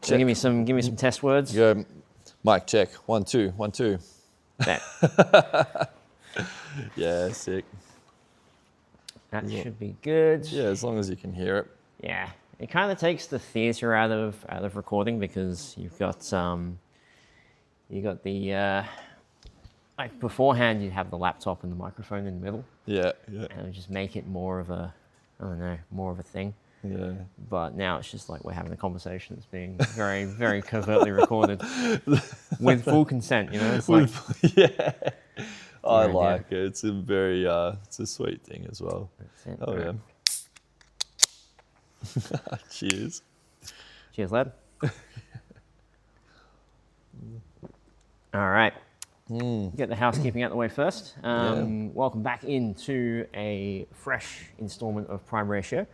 So give me some test words. Go, mic check. 1 2 1 2. That Yeah, sick. should be good. Yeah, as long as you can hear it. Yeah, it kind of takes the theatre out of recording because you've got the like beforehand you have the laptop and the microphone in the middle. Yeah. And it would just make it more of a thing. Yeah. But now it's just like we're having a conversation that's being very, very covertly recorded with full consent, you know? It's like, yeah. I idea. like it. It's a very, it's a sweet thing as well. That's it. Oh, yeah. Cheers. Cheers, lad. All right. Get the housekeeping out the way first. Welcome back into a fresh installment of Prime Ratio,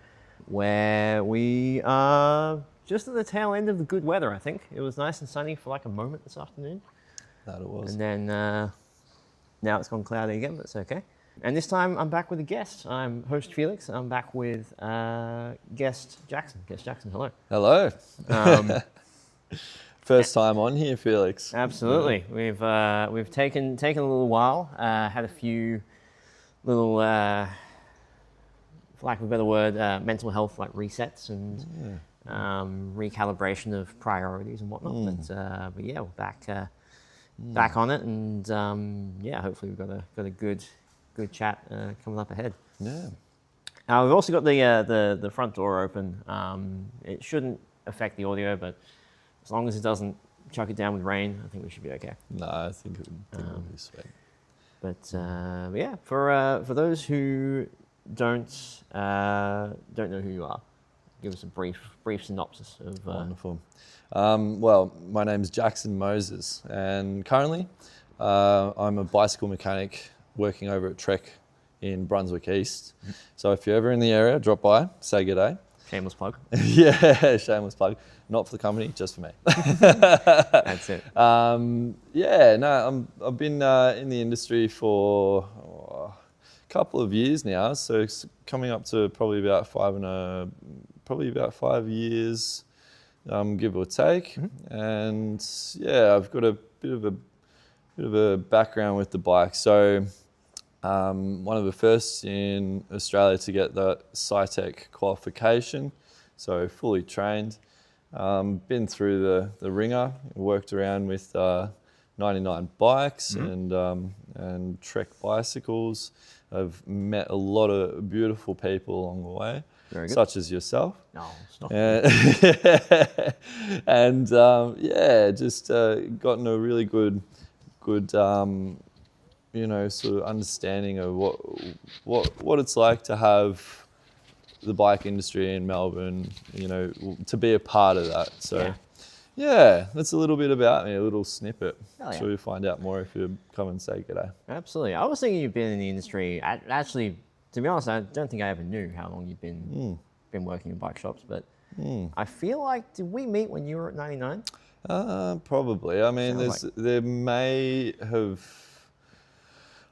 where we are just at the tail end of the good weather, I think. It was nice and sunny for like a moment this afternoon. That it was. And then now it's gone cloudy again, but it's okay. And this time I'm back with a guest. I'm host Felix. I'm back with guest Jackson. Guest Jackson, hello. Hello. First time on here, Felix. Absolutely. We've taken a little while. Had a few little, for lack of a better word, mental health like resets and recalibration of priorities and whatnot. But yeah, we're back on it, and hopefully we've got a good chat coming up ahead. Yeah. We've also got the front door open. It shouldn't affect the audio, but as long as it doesn't chuck it down with rain, I think we should be okay. No, I think it would be sweet. But yeah, for those who don't know who you are, give us a brief synopsis of. Wonderful. Well, my name's Jackson Moses, and currently I'm a bicycle mechanic working over at Trek in Brunswick East. So if you're ever in the area, drop by, say g'day. Shameless plug. Yeah, shameless plug. Not for the company, just for me. That's it. I've been in the industry for a couple of years now, so it's coming up to probably about 5 years, give or take. And yeah, I've got a bit of a background with the bike. So one of the first in Australia to get the SciTech qualification, so fully trained. Been through the ringer, worked around with 99 bikes and Trek bicycles. I've met a lot of beautiful people along the way, such as yourself. No, stop. And just gotten a really good sort of understanding of what it's like to have the bike industry in Melbourne, to be a part of that. So yeah, that's a little bit about me, a little snippet. Hell yeah. Sure you'll find out more if you come and say g'day. Absolutely. I was thinking you've been in the industry. Actually, to be honest, I don't think I ever knew how long you've been working in bike shops, but I feel like, did we meet when you were at 99? Probably. I mean, there may have.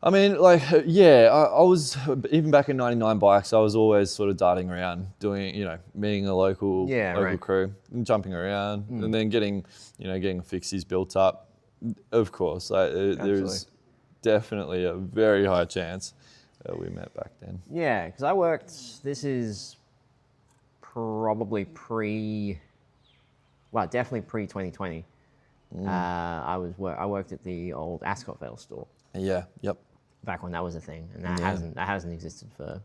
I was, even back in 99 bikes, I was always sort of darting around, doing, meeting a local crew, and jumping around, and then getting fixies built up. Of course, there's definitely a very high chance that we met back then. Yeah, because this is probably definitely pre-2020. I worked at the old Ascot Vale store. Yeah, yep. Back when that was a thing, and that hasn't existed for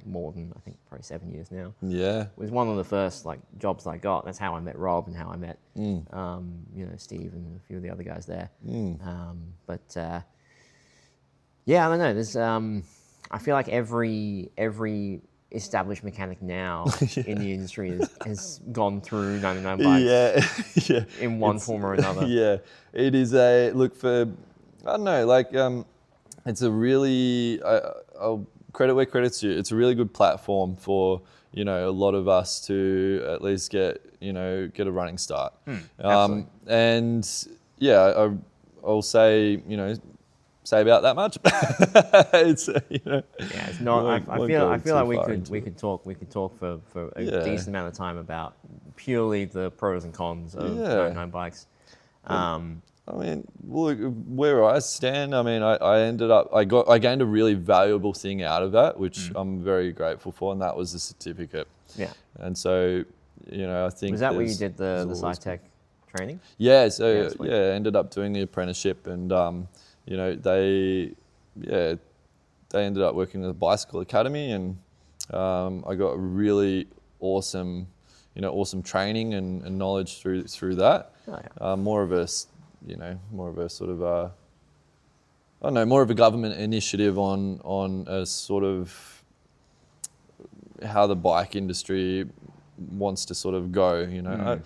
more than I think probably 7 years now. Yeah, it was one of the first jobs I got. That's how I met Rob and how I met Steve and a few of the other guys there. I don't know. There's I feel like every established mechanic now in the industry has gone through 99 bikes in one form or another. Yeah, it is it's a really, I'll credit where credit's due. It's a really good platform for, a lot of us to at least get a running start. Absolutely. I'll say, say about that much. It's Yeah, it's not. I feel like we could talk for a decent amount of time about purely the pros and cons of 99 bikes. I mean, look, where I stand, I mean, I gained a really valuable thing out of that, which I'm very grateful for, and that was the certificate. Yeah. And so, I think was that where you did the SciTech training? Yeah. So I ended up doing the apprenticeship, and they ended up working at the bicycle academy, and I got a really awesome training and knowledge through that. Oh, yeah. More of a sort of more of a government initiative on a sort of how the bike industry wants to sort of go. I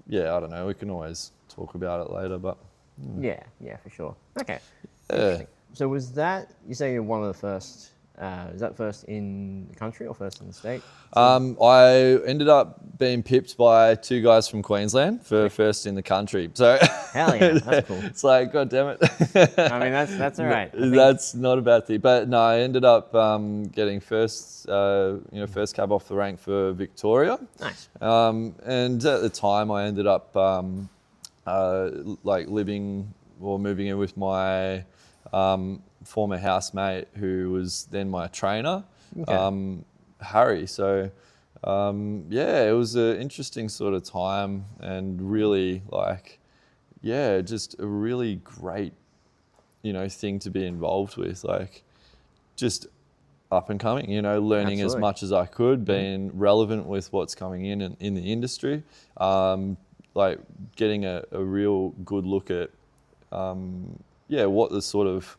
don't know. We can always talk about it later, but yeah, for sure. Okay. So was that, you say you're one of the first? Is that first in the country or first in the state? I ended up being pipped by two guys from Queensland for first in the country. So hell yeah, that's cool. It's like, God damn it. I mean, that's all right. That's not a bad thing. But no, I ended up getting first cab off the rank for Victoria. Nice. And at the time, I ended up living or moving in with my former housemate, who was then my trainer, Harry. So, it was an interesting sort of time, and really just a really great, thing to be involved with. Like, just up and coming, learning as much as I could, being relevant with what's coming in the industry, getting a real good look at, what the sort of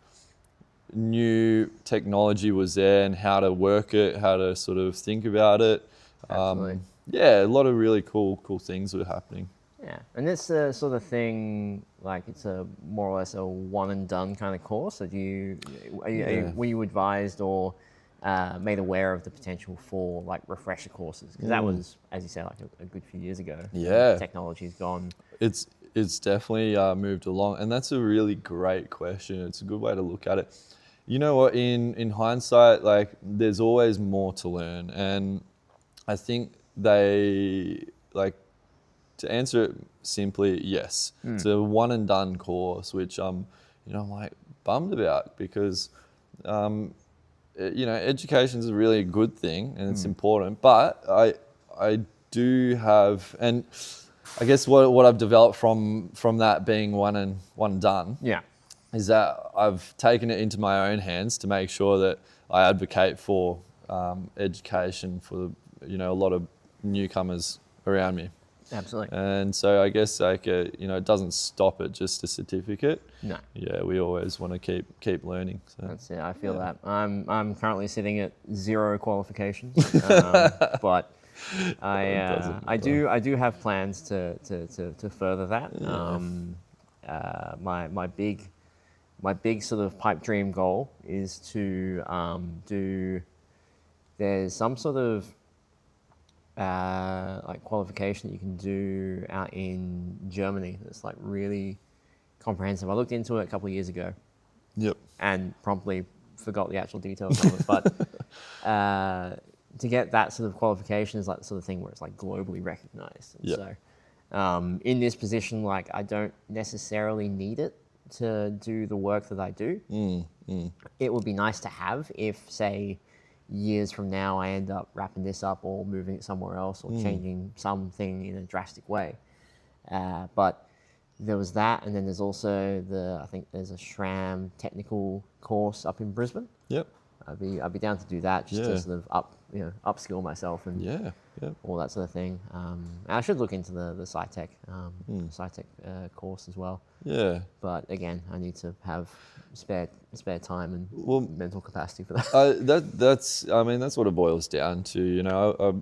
new technology was there and how to work it, how to sort of think about it. Absolutely. A lot of really cool things were happening. Yeah, and this sort of thing, like it's a more or less a one and done kind of course. Or were you advised or made aware of the potential for like refresher courses? Because that was, as you said, like a good few years ago. Yeah, technology's gone. It's definitely moved along, and that's a really great question. It's a good way to look at it. You know what? In hindsight, like there's always more to learn, and I think to answer it simply, yes. It's a one and done course, which I'm like bummed about, because education is a really good thing and it's important. But I do have, and I guess what I've developed from that being one and done, is that I've taken it into my own hands to make sure that I advocate for education for a lot of newcomers around me. Absolutely. And so I guess it doesn't stop at just a certificate. No. Yeah, we always want to keep learning. So. That's it. I feel that. I'm currently sitting at 0 qualifications, but I do have plans to further that. Yeah. My big sort of pipe dream goal is to there's some sort of like qualification that you can do out in Germany that's like really comprehensive. I looked into it a couple of years ago. Yep. And promptly forgot the actual details of it. But to get that sort of qualification is like the sort of thing where it's like globally recognized. And so in this position, like I don't necessarily need it to do the work that I do. It would be nice to have if, say, years from now I end up wrapping this up or moving it somewhere else or changing something in a drastic way. But there was that, and then there's also I think there's a SRAM technical course up in Brisbane. Yep. I'd be down to do that just to sort of upskill myself and all that sort of thing. And I should look into the SciTech course as well. Yeah. But again, I need to have spare time and mental capacity for that. That's what it boils down to.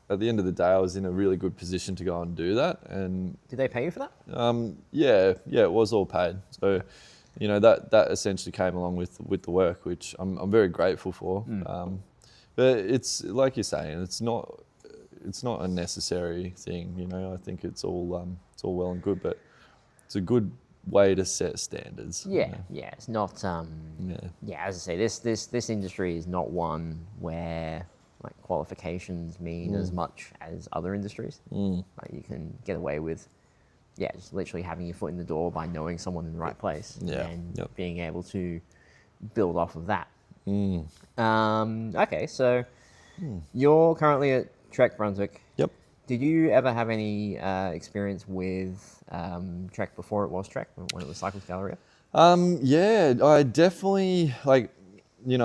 At the end of the day, I was in a really good position to go and do that. And did they pay you for that? It was all paid. So, that essentially came along with the work, which I'm very grateful for. But it's like you're saying, it's not a necessary thing. I think it's all well and good, but it's a good way to set standards. Yeah, it's not. Yeah, as I say, this industry is not one where like qualifications mean as much as other industries. Like you can get away with, just literally having your foot in the door by knowing someone in the right place and being able to build off of that. Okay, so you're currently at Trek Brunswick. Yep. Did you ever have any experience with Trek before it was Trek, when it was Cycles Galleria? Yeah, I definitely I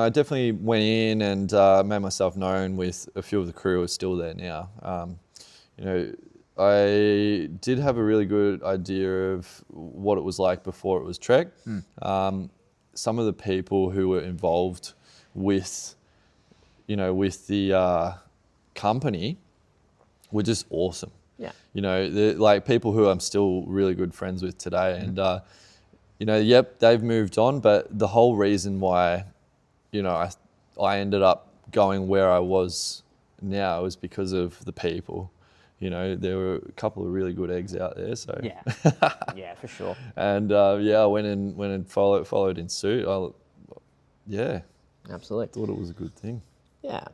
definitely went in and made myself known with a few of the crew who are still there now. I did have a really good idea of what it was like before it was Trek. Some of the people who were involved with, with the company were just awesome. Yeah. They're like people who I'm still really good friends with today. And, they've moved on, but the whole reason why, I ended up going where I was now is because of the people. There were a couple of really good eggs out there. So yeah, for sure. And I went and followed in suit. Absolutely. Thought it was a good thing. Yeah.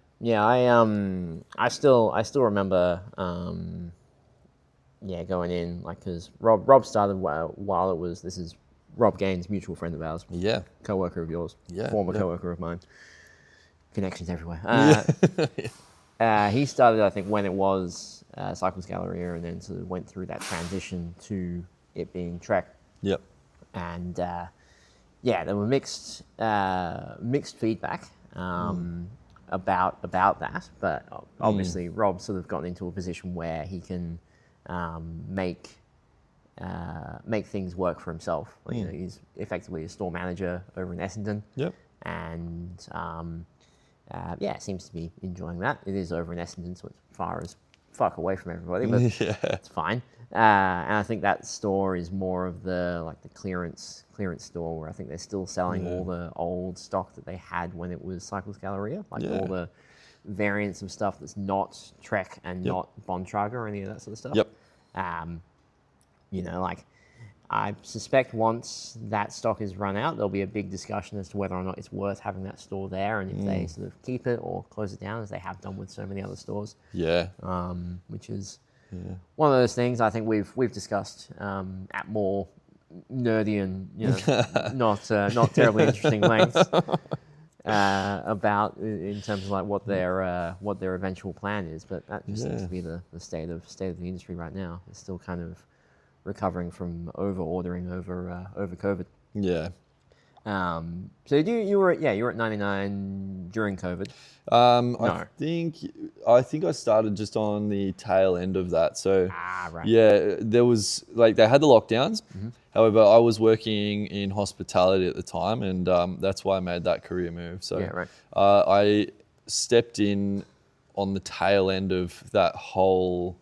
I still remember. Going in because Rob started while it was. This is Rob Gaines, mutual friend of ours. Yeah. Co-worker of yours. Yeah. Former co-worker of mine. Connections everywhere. He started, I think, when it was Cycles Galleria, and then sort of went through that transition to it being Trek. Yep. And there were mixed feedback about that, but obviously Rob's sort of gotten into a position where he can make things work for himself. He's effectively a store manager over in Essendon. Yep. And seems to be enjoying that. It is over in Essendon, so it's far as fuck away from everybody, but it's fine. And I think that store is more of the clearance store, where I think they're still selling all the old stock that they had when it was Cycles Galleria, all the variants of stuff that's not Trek and not Bontrager or any of that sort of stuff. Yep. I suspect once that stock is run out, there'll be a big discussion as to whether or not it's worth having that store there, and if they sort of keep it or close it down, as they have done with so many other stores. Yeah. Which is one of those things I think we've discussed at more nerdy and not terribly interesting lengths about in terms of like what their eventual plan is. But that just seems to be the state of the industry right now. It's still kind of recovering from over-ordering over COVID. Yeah. So you were at 99 during COVID? No. I think I started just on the tail end of that. So right. Yeah, there was they had the lockdowns. However, I was working in hospitality at the time, and that's why I made that career move. So I stepped in on the tail end of that whole.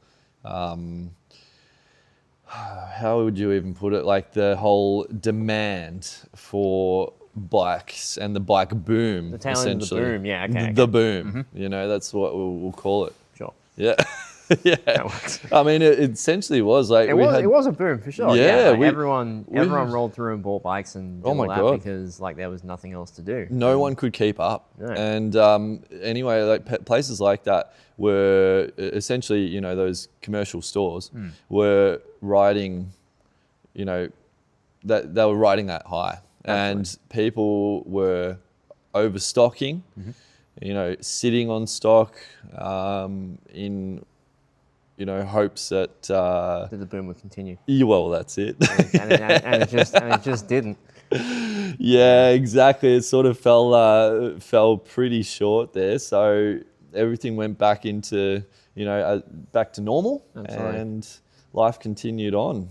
How would you even put it? Like the whole demand for bikes and the bike boom. The tail end of the boom, yeah. Okay. The boom, that's what we'll call it. Sure. Yeah. Yeah. That works. I mean, it essentially was like... It was a boom, for sure. Yeah. Everyone rolled through and bought bikes and did all that God. because there was nothing else to do. No one could keep up. No. And anyway, places like that were essentially, those commercial stores were riding, that they were riding that high. Absolutely. And people were overstocking, sitting on stock in... hopes that the boom would continue. Yeah, well, that's it. and it just didn't. Yeah, exactly. It sort of fell pretty short there. So everything went back into back to normal. Absolutely. And life continued on.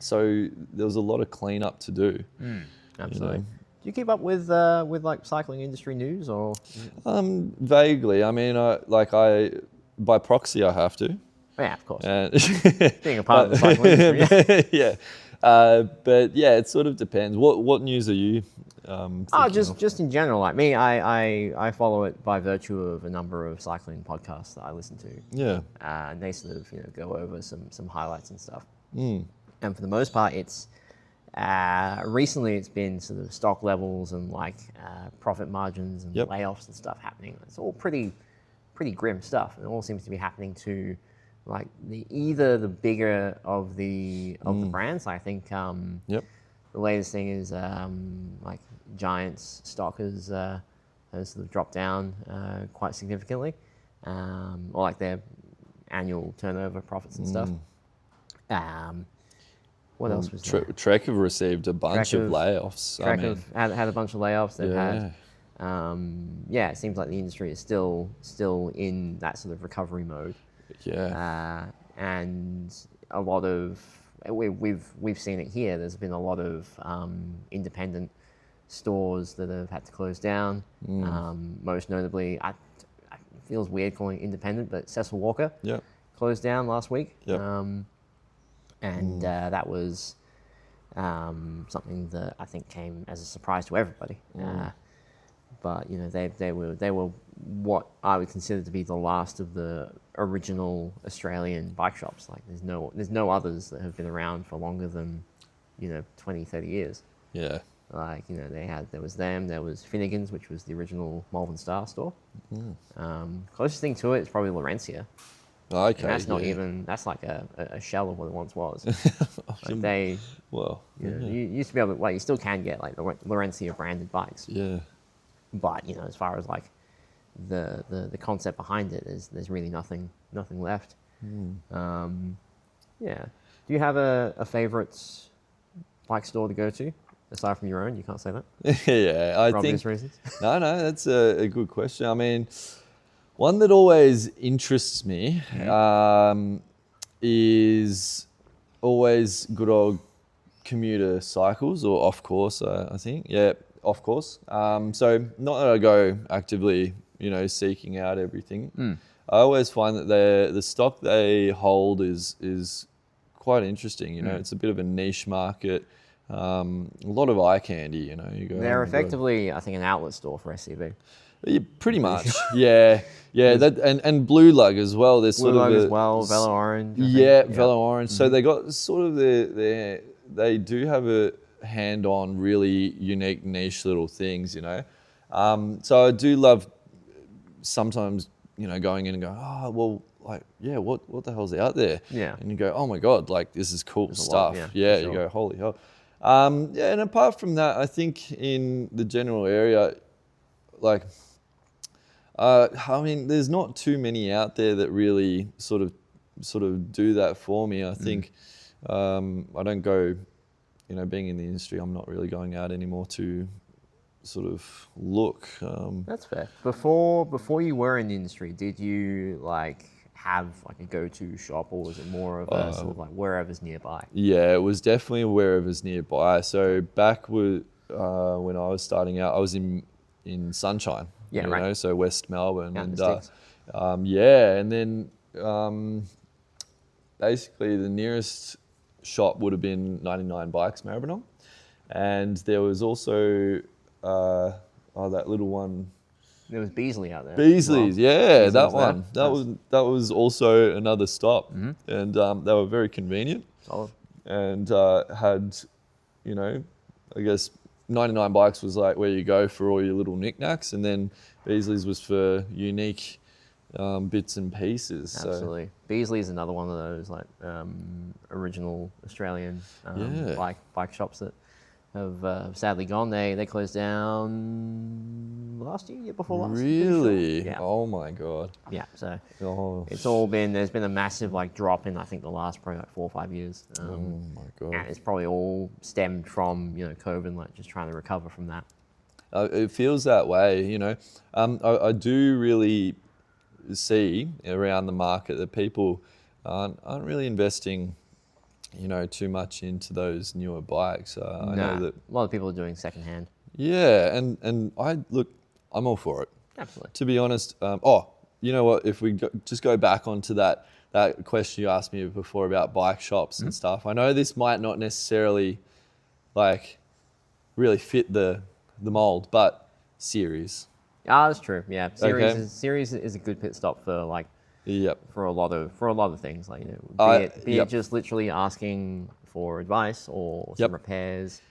So there was a lot of cleanup to do. Absolutely. Do you keep up with like cycling industry news or? Vaguely. I mean, I by proxy I have to. Yeah, of course. Being a part of the cycling industry. Yeah. But yeah, it sort of depends. What news are you? Just in general, like me, I follow it by virtue of a number of cycling podcasts that I listen to. Yeah. And they sort of go over some highlights and stuff. And for the most part, it's Recently, it's been sort of stock levels and like profit margins and layoffs and stuff happening. It's all pretty grim stuff. And it all seems to be happening to like either the bigger of the brands. I think the latest thing is like Giant's stock has sort of dropped down quite significantly, or like their annual turnover profits and stuff. What else was there? Trek have received a bunch of layoffs. Trek have had a bunch of layoffs. They've had, it seems like the industry is still in that sort of recovery mode. Yeah. And a lot of we've seen it here. There's been a lot of independent stores that have had to close down. Most notably, it feels weird calling it independent, but Cecil Walker closed down last week. That was something that I think came as a surprise to everybody. But you know, they were what I would consider to be the last of the original Australian bike shops. Like there's no others that have been around for longer than 20, 30 years. Yeah. Like there was Finnegan's, which was the original Malvern Star store. Closest thing to it is probably Laurentia. Okay. And that's not even, that's like a shell of what it once was. Like you used to be able to, like, you still can get like Laurentia branded bikes. Yeah. But, as far as like the concept behind it, there's really nothing left. Yeah. Do you have a favorite bike store to go to? Aside from your own, you can't say that. Yeah, I for obvious think. Reasons. No, that's a good question. I mean, one that always interests me is always good old commuter cycles or off course. I think, off course. So not that I go actively, seeking out everything. I always find that the stock they hold is quite interesting. It's a bit of a niche market. A lot of eye candy, They're effectively, I think, an outlet store for SCV. Yeah, pretty much, yeah. That and Blue Lug as well. There's Blue sort Lug of as well, Velo Orange. Velo Orange. So they got sort of they do have a hand on really unique niche little things, So I do love sometimes, going in and going, what the hell's out there? Yeah. And you go, oh my God, like this is cool stuff. Sure. You go, holy hell. And apart from that, I think in the general area, like, there's not too many out there that really sort of do that for me. I think I don't go, being in the industry, I'm not really going out anymore to sort of look. That's fair. Before you were in the industry, did you have a go-to shop, or was it more of a sort of like wherever's nearby? Yeah, it was definitely wherever's nearby. So back when I was starting out, I was in Sunshine. Yeah, right. So West Melbourne, and and then basically the nearest shop would have been 99 Bikes Maribyrnong, and there was also that little one. There was Beasley out there. Beasley's, Beasley's that one. That was also another stop, and they were very convenient. Solid. And had, I guess 99 Bikes was like where you go for all your little knickknacks, and then Beasley's was for unique bits and pieces. Absolutely. So. Beasley's is another one of those original Australian bike shops that have sadly gone. They closed down last year before last. Really? Yeah. Oh my God. Yeah. So there's been a massive drop in I think the last probably 4 or 5 years. Oh my God. And it's probably all stemmed from COVID, just trying to recover from that. It feels that way, I do really see around the market that people aren't really investing, too much into those newer bikes. I know that a lot of people are doing secondhand. Yeah, and I'm all for it. Absolutely. To be honest, you know what? If we just go back onto that question you asked me before about bike shops and stuff, I know this might not necessarily really fit the mold, but Series. That's true. Yeah, Series is a good pit stop for for a lot of things, be it just literally asking for advice or some repairs,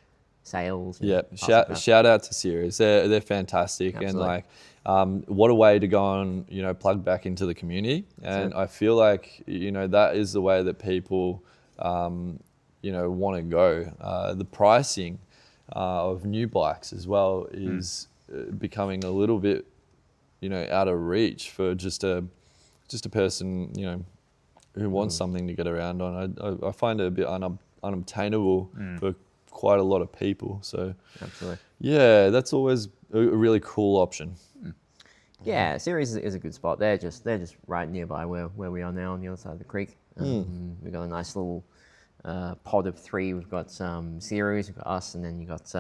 sales. Yeah, shout out to Series. They're fantastic. Absolutely. And what a way to go and plug back into the community. And I feel like that is the way that people want to go. The pricing of new bikes as well is becoming a little bit out of reach for just a person who wants something to get around on. I find it a bit unobtainable for quite a lot of people. So absolutely, yeah, that's always a really cool option. Yeah, Series is a good spot. They're just right nearby where we are now on the other side of the creek. We've got a nice little pod of 3. We've got Series, we've got us, and then you got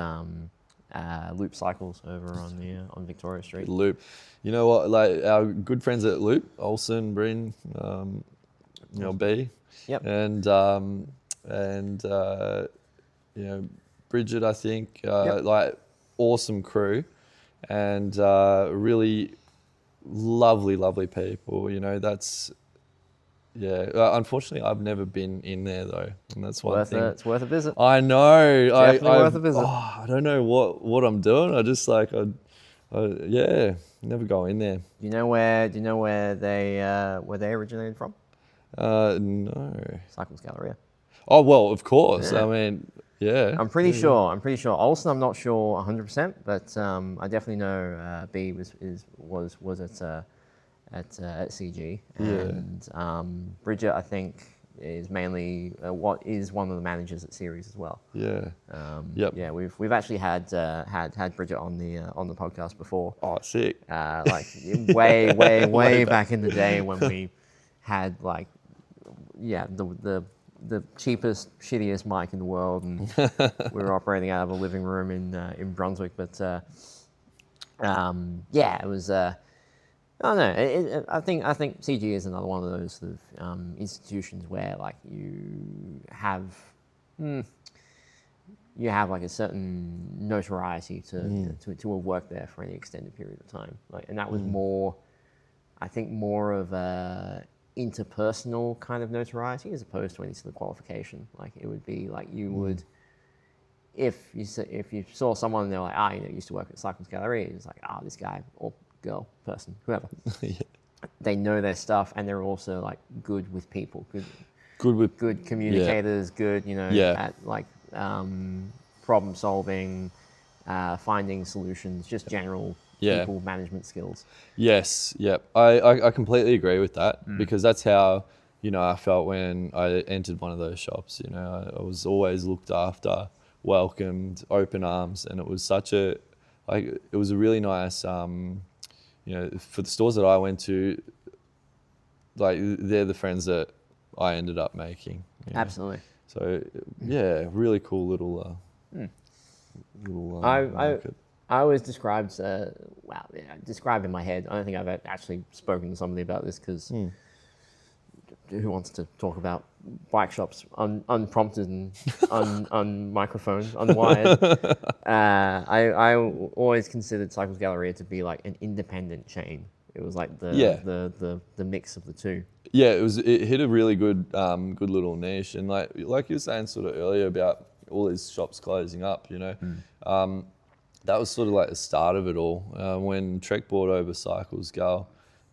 Loop Cycles over on Victoria Street. Loop, you know what? Like our good friends at Loop, Olsen, Bryn, B, Yep. and Bridget, I think, like awesome crew, and really lovely people. That's. Yeah, unfortunately, I've never been in there though, and that's one thing. It's worth a visit. I know. Definitely worth a visit. I don't know what I'm doing. I just never go in there. Do you know where they originated from? No. Cycles Galleria. Oh well, of course. Yeah. I mean, yeah. I'm pretty sure. Olsen, I'm not sure 100%, but I definitely know B was at CG, and Bridget, I think, is mainly what is one of the managers at Series as well. Yeah. Yeah, we've actually had Bridget on the podcast before. Oh, sick. Like way back in the day when we had the cheapest, shittiest mic in the world, and we were operating out of a living room in Brunswick. But it was. I don't know. I think CG is another one of those sort of institutions where like you have like a certain notoriety to have worked there for any extended period of time. Like, and that was more of a interpersonal kind of notoriety as opposed to any sort of qualification. Like it would be like you would. If you saw someone and they're like, used to work at Cycles Gallery, it's like, this guy or girl, person, whoever. They know their stuff, and they're also like good with people, good communicators, good at like problem solving, finding solutions, just general people management skills. Yes, yep. I completely agree with that because that's how I felt when I entered one of those shops. I was always looked after, welcomed, open arms, and it was it was a really nice. For the stores that I went to, like they're the friends that I ended up making. Absolutely. So really cool little. I always described in my head. I don't think I've actually spoken to somebody about this because who wants to talk about bike shops unprompted and unmicrophoned, unwired? I always considered Cycles Galleria to be like an independent chain. It was like the mix of the two. Yeah, it hit a really good little niche, and like you were saying sort of earlier about all these shops closing up. That was sort of like the start of it all when Trek bought over Cycles Gal.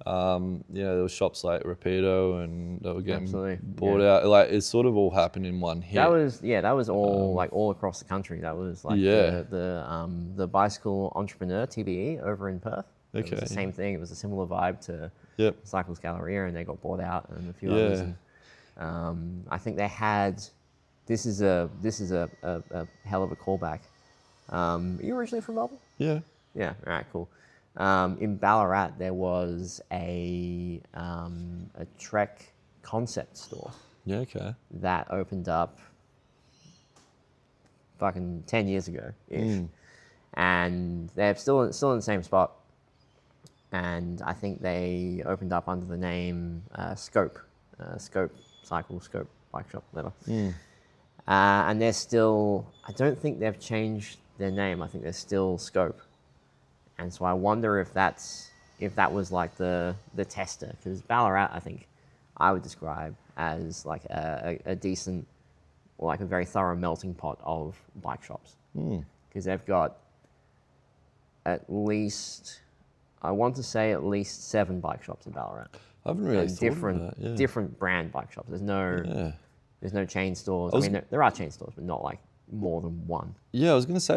There were shops like Rapido, and they were getting bought out. Like it sort of all happened in one hit. That was all like all across the country. That was like the bicycle entrepreneur TBE over in Perth. It was the same thing. It was a similar vibe to Cycles Galleria, and they got bought out, and a few others. And, I think they had. This is a hell of a callback. Are you originally from Melbourne? Yeah. Yeah. All right. Cool. In Ballarat, there was a Trek concept store. Yeah, okay. That opened up fucking 10 years ago, and they're still in the same spot. And I think they opened up under the name Scope Bike Shop, whatever. And they're still. I don't think they've changed their name. I think they're still Scope. And so I wonder if that was like the tester, because Ballarat, I think I would describe as like a decent like a very thorough melting pot of bike shops, because they've got at least, I want to say at least 7 bike shops in Ballarat. I haven't really And thought different of that. Yeah. different brand bike shops. There's no chain stores. I was- mean, there are chain stores, but not like more than one. Yeah, I was going to say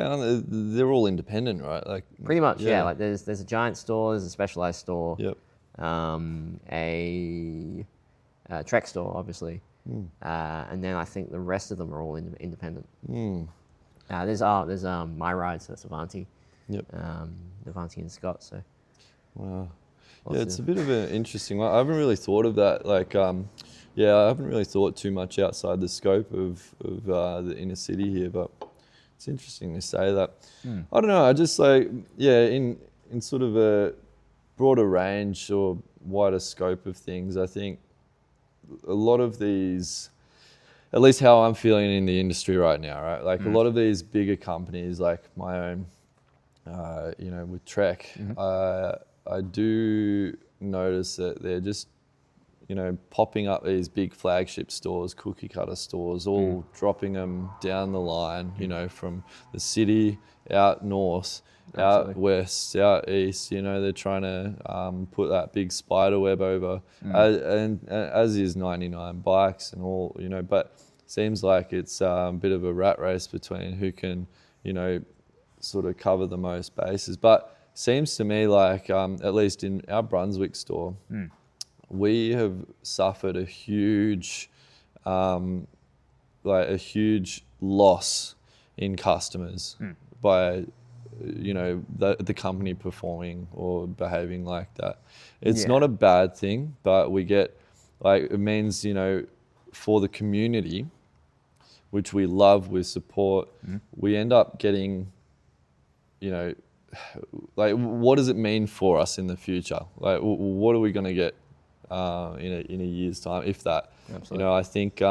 they're all independent, right? Like Pretty much, yeah. Like there's a giant store, there's a specialized store, Yep. a Trek store, obviously, and then I think the rest of them are all independent. There's My Ride, so that's Avanti. Yep. Avanti and Scott. So. Wow. Lots Yeah, it's of- a bit of an interesting one. I haven't really thought of that. Like, I haven't really thought too much outside the scope of the inner city here, but it's interesting to say that. I don't know. I just in sort of a broader range or wider scope of things, I think a lot of these, at least how I'm feeling in the industry right now, right? Like a lot of these bigger companies, like my own, with Trek, I do notice that they're just, popping up these big flagship stores, cookie cutter stores, all dropping them down the line, from the city out north, out west, out east. They're trying to put that big spider web over, as is 99 bikes and all, but seems like it's a bit of a rat race between who can, sort of cover the most bases. But seems to me like, at least in our Brunswick store, we have suffered a huge loss in customers by, the company performing or behaving like that. It's not a bad thing, but we get, it means, for the community, which we love, we support, we end up getting, what does it mean for us in the future? Like, what are we going to get in a year's time, if that? Absolutely. I think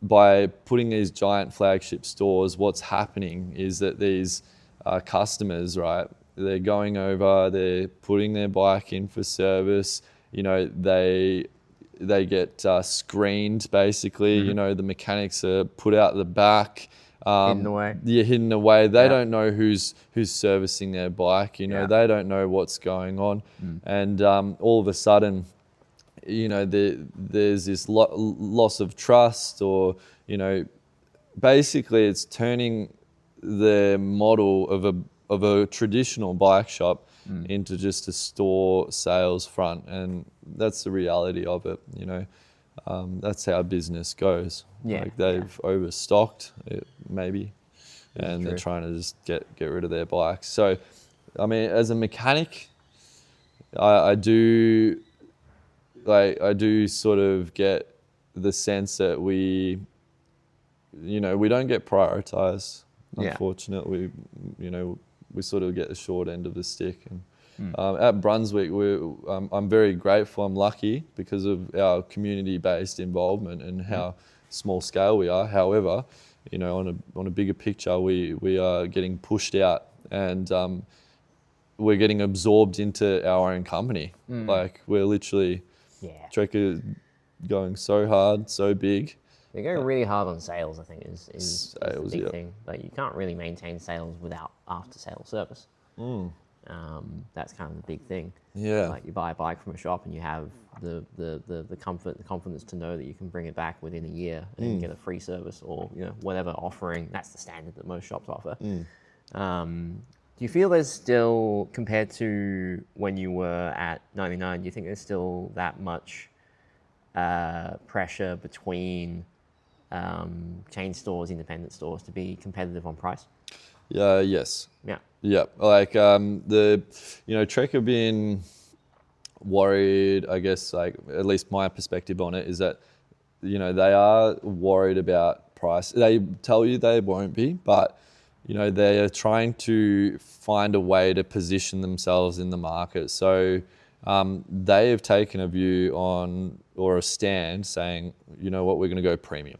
by putting these giant flagship stores, what's happening is that these customers, right, they're going over, they're putting their bike in for service, they get screened basically, the mechanics are put out the back. Hidden away. Yeah, hidden away. They don't know who's servicing their bike. They don't know what's going on, and all of a sudden, there's this loss of trust, or basically it's turning the model of a traditional bike shop into just a store sales front, and that's the reality of it. That's how business goes. Yeah, like they've overstocked it, maybe, and they're trying to just get rid of their bikes. So, I mean, as a mechanic, I do sort of get the sense that we don't get prioritized. Unfortunately, we sort of get the short end of the stick. And at Brunswick, I'm very grateful. I'm lucky because of our community-based involvement and how small scale we are. However, on a bigger picture, we are getting pushed out, and we're getting absorbed into our own company. Like, we're literally Trek is going so hard, so big. They're going really hard on sales, I think, is Sales, the big thing. Like, you can't really maintain sales without after-sale service. That's kind of the big thing. Yeah. Like, you buy a bike from a shop and you have the comfort, the confidence to know that you can bring it back within a year and get a free service, or whatever offering. That's the standard that most shops offer. Do you feel there's still, compared to when you were at 99, do you think there's still that much pressure between chain stores, independent stores, to be competitive on price? Yes. Yeah. Yeah. Like Trek have been worried, I guess, like, at least my perspective on it is that, they are worried about price. They tell you they won't be, but, they are trying to find a way to position themselves in the market. So they have taken a view on, or a stand saying, we're going to go premium.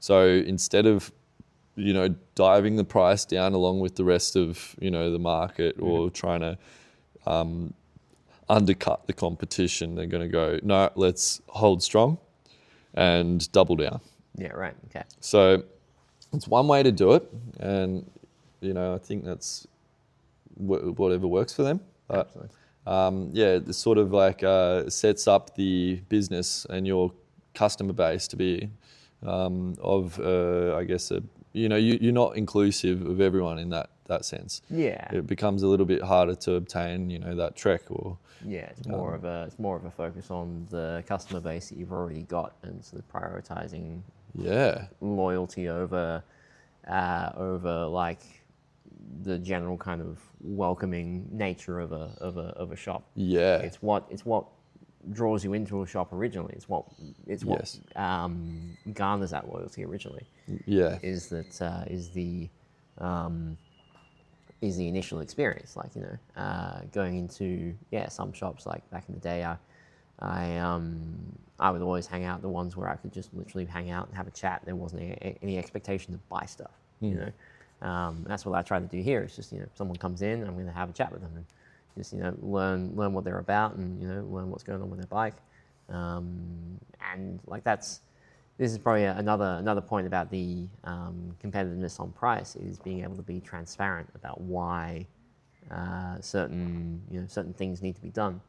So instead of, diving the price down along with the rest of, the market, or trying to undercut the competition, they're going to go, no, let's hold strong and double down. Yeah, right. Okay. So it's one way to do it, and I think that's whatever works for them. Absolutely. It sort of like sets up the business and your customer base to be I guess you're not inclusive of everyone in that sense. Yeah. It becomes a little bit harder to obtain that trek or. Yeah, it's more of a focus on the customer base that you've already got, and sort of prioritizing loyalty over like the general kind of welcoming nature of a shop. Yeah. It's what draws you into a shop originally. It's what garners that loyalty originally. Yeah. Is the initial experience, like going into some shops. Like back in the day, I would always hang out the ones where I could just literally hang out and have a chat. There wasn't any expectation to buy stuff, that's what I try to do here. It's just someone comes in, I'm going to have a chat with them and just learn what they're about and learn what's going on with their bike, and like this is probably another point about the competitiveness on price, is being able to be transparent about why certain things need to be done.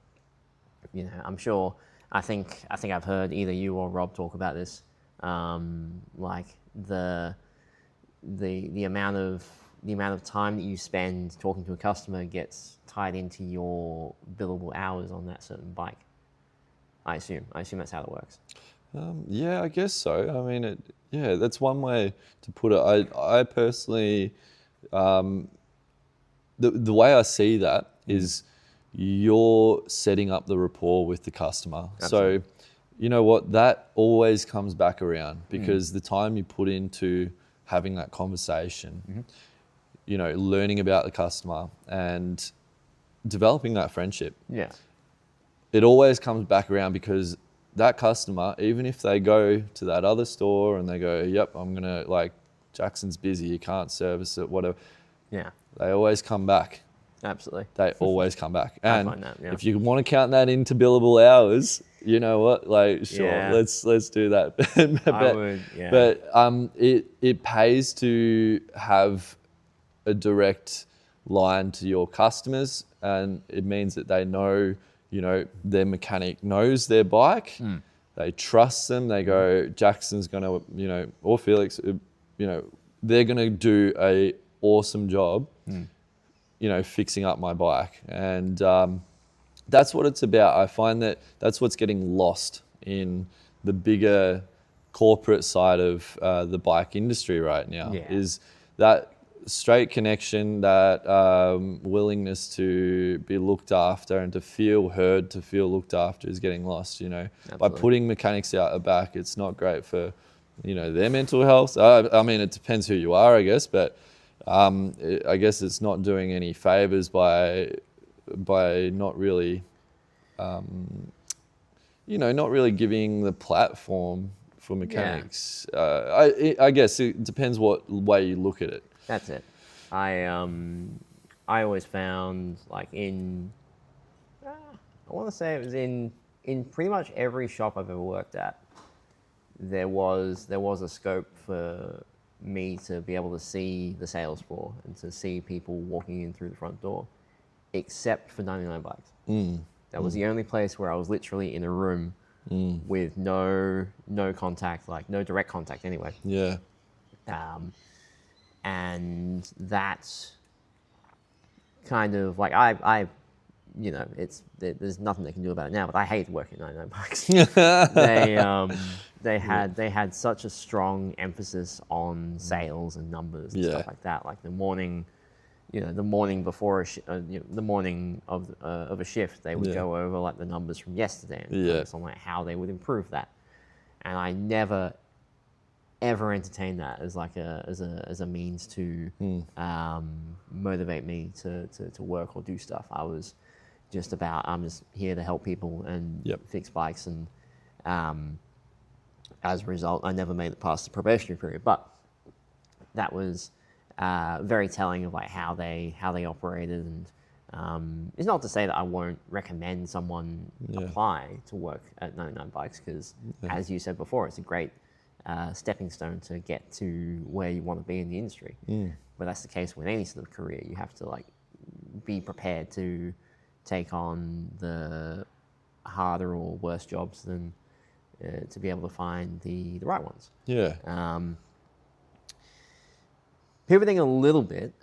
I'm sure. I think I've heard either you or Rob talk about this, like the amount of time that you spend talking to a customer gets tied into your billable hours on that certain bike. I assume that's how it works. I guess so. I mean, that's one way to put it. I personally, the way I see that is you're setting up the rapport with the customer. Absolutely. So, you know what, that always comes back around, because the time you put into having that conversation, learning about the customer and developing that friendship. Yeah. It always comes back around, because that customer, even if they go to that other store and they go, yep, I'm going to, like, Jackson's busy, you can't service it, whatever. Yeah. They always come back. Absolutely. They always come back. And I find that, if you want to count that into billable hours, you know what? Like, sure, let's do that. I would, yeah. But it pays to have a direct line to your customers, and it means that they know, their mechanic knows their bike. They trust them. They go, Jackson's going to, or Felix, they're going to do a awesome job, fixing up my bike. And that's what it's about. I find that that's what's getting lost in the bigger corporate side of the bike industry right now, is that straight connection, that willingness to be looked after and to feel heard, to feel looked after, is getting lost. Absolutely. By putting mechanics out the back, it's not great for their mental health. I mean, it depends who you are, I guess, but I guess it's not doing any favors by not really not really giving the platform for mechanics. I guess it depends what way you look at it. That's it. I always found, like, I want to say it was in pretty much every shop I've ever worked at, there was a scope for me to be able to see the sales floor and to see people walking in through the front door, except for 99 Bikes. That was the only place where I was literally in a room with no contact, like no direct contact anyway. Yeah. And that's kind of like there's nothing they can do about it now, but I hate working at 99 Bikes. They had such a strong emphasis on sales and numbers and stuff like that. Like the morning before the morning of a shift, they would go over like the numbers from yesterday and focus on like how they would improve that. And I never ever entertain that as like as a means to motivate me to work or do stuff. I was just about, I'm just here to help people and fix bikes, and as a result, I never made it past the probationary period. But that was very telling of like how they operated. And it's not to say that I won't recommend someone apply to work at 99 Bikes, because as you said before, it's a great stepping stone to get to where you want to be in the industry. But that's the case with any sort of career. You have to like be prepared to take on the harder or worse jobs than to be able to find the right ones. Yeah. Pivoting a little bit,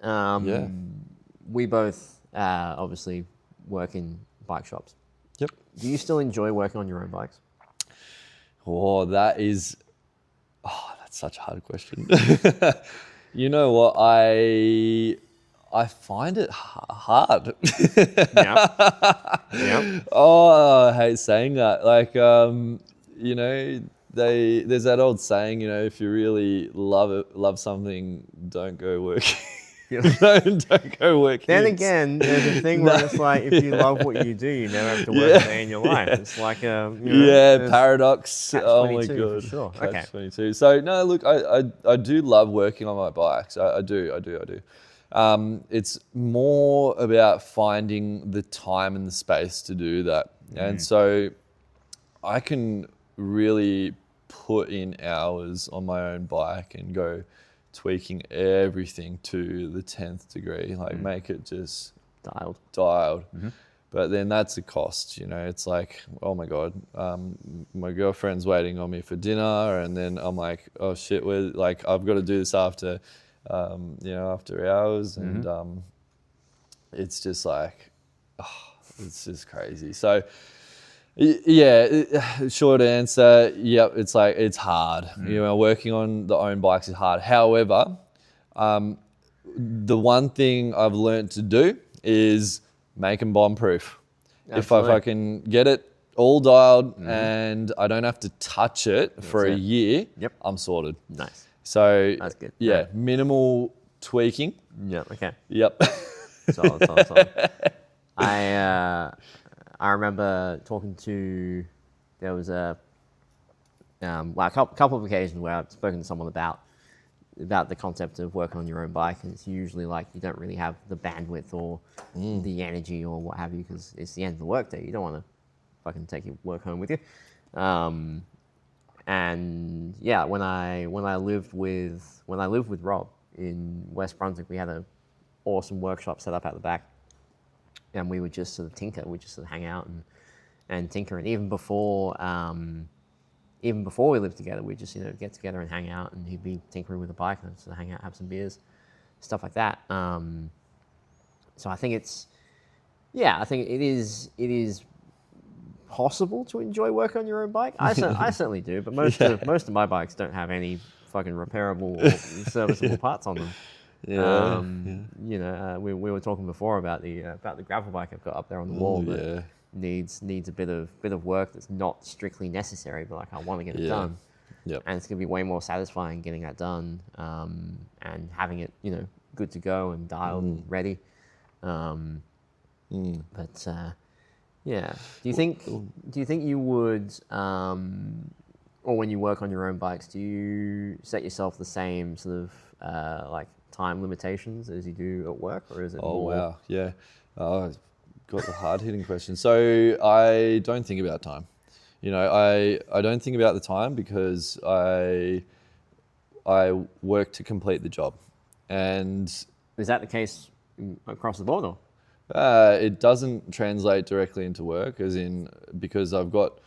we both obviously work in bike shops. Yep. Do you still enjoy working on your own bikes? Oh, that's such a hard question. You know what? I find it hard. Yeah. Oh, I hate saying that. Like, you know, there's that old saying, you know, if you really love something, don't go work. Don't go work. Then again, there's a thing where it's like, if you love what you do, you never have to work a day in your life. It's like paradox. Oh my god, for sure. Catch 22. So no, look, I do love working on my bikes. I do. It's more about finding the time and the space to do that, and so I can really put in hours on my own bike and go tweaking everything to the 10th degree, like make it just dialed. But then that's a cost, you know. It's like, oh my god, my girlfriend's waiting on me for dinner, and then I'm like, oh shit, I've got to do this after hours, and it's just like, it's just crazy. So yeah, short answer, yep, it's like, it's hard. You know, working on the own bikes is hard. However, the one thing I've learned to do is make them bomb proof. If I can get it all dialed and I don't have to touch it for a year, I'm sorted. Nice. So that's good. Yeah, minimal tweaking. Yep. Okay. Yep. Solid. I remember talking to, there was a couple of occasions where I've spoken to someone about the concept of working on your own bike, and it's usually like you don't really have the bandwidth or the energy or what have you, because it's the end of the workday. You don't want to fucking take your work home with you. And yeah, when I lived with Rob in West Brunswick, we had an awesome workshop set up at the back. And we would just sort of tinker. We'd just sort of hang out and tinker. And even before we lived together, we'd just get together and hang out. And he'd be tinkering with the bike, and I'd sort of hang out, have some beers, stuff like that. So I think it is possible to enjoy work on your own bike. I certainly do, but most of my bikes don't have any fucking repairable or serviceable parts on them. You know, we were talking before about the gravel bike I've got up there on the wall that needs a bit of work that's not strictly necessary, but like I want to get it done. Yep. And it's gonna be way more satisfying getting that done and having it, you know, good to go and dialed and ready. But yeah, do you think you would, or when you work on your own bikes, do you set yourself the same sort of like time limitations as you do at work, or is it more? Wow, yeah. Got the hard-hitting question. So I don't think about time. You know, I don't think about the time because I work to complete the job. And is that the case across the board, or? It doesn't translate directly into work, as in, because I've got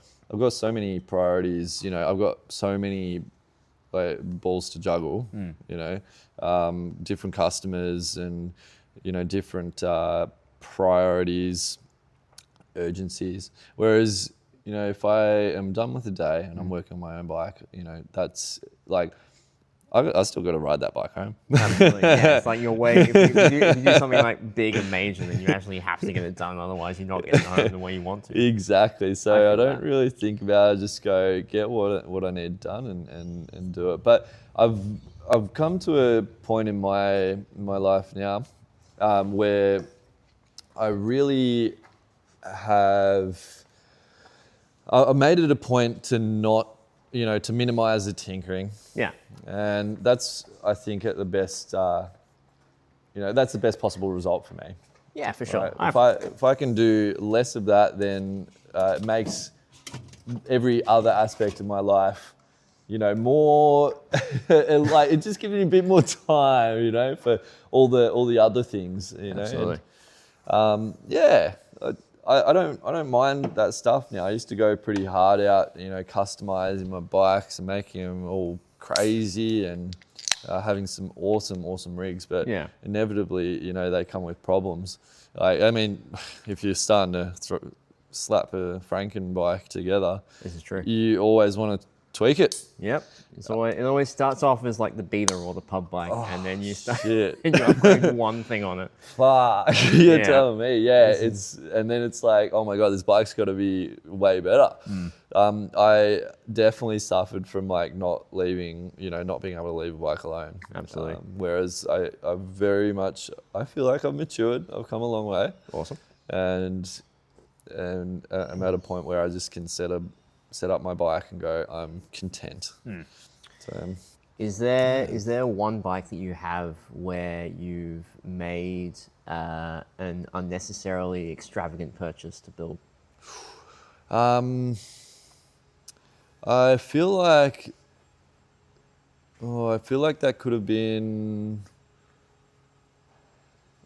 so many priorities. You know, I've got so many balls to juggle. You know, different customers and, you know, different priorities, urgencies. Whereas, you know, if I am done with the day and I'm working on my own bike, you know, that's like, I still got to ride that bike home. Absolutely, yeah. It's like you're waiting. If you do something like big and major, then you actually have to get it done. Otherwise, you're not getting home the way you want to. Exactly. So I don't really think about it. Just go get what I need done and do it. But I've come to a point in my life now where I really have. I made it a point to not, you know, to minimize the tinkering. Yeah. And that's, I think, at the best, you know, that's the best possible result for me. Yeah, for sure. Right? If I can do less of that, then it makes every other aspect of my life, more, like it just gives me a bit more time, for all the other things, Absolutely. And, yeah, I don't mind that stuff now. I used to go pretty hard out, customizing my bikes and making them all crazy and having some awesome rigs, but Yeah. inevitably, they come with problems. I mean, if you're starting to slap a Franken bike together, This is true. you always want to tweak it. Yep. It always starts off as like the beater or the pub bike, and then you start Shit. and you upgrade one thing on it. Fuck, you're Yeah. telling me, yeah. And then it's like, oh my god, this bike's got to be way better. I definitely suffered from like not being able to leave a bike alone. Absolutely. Whereas I feel like I've matured. I've come a long way, Awesome. and I'm at a point where I just can set up my bike and go, I'm content. So. Is there one bike that you have where you've made an unnecessarily extravagant purchase to build? I feel like that could have been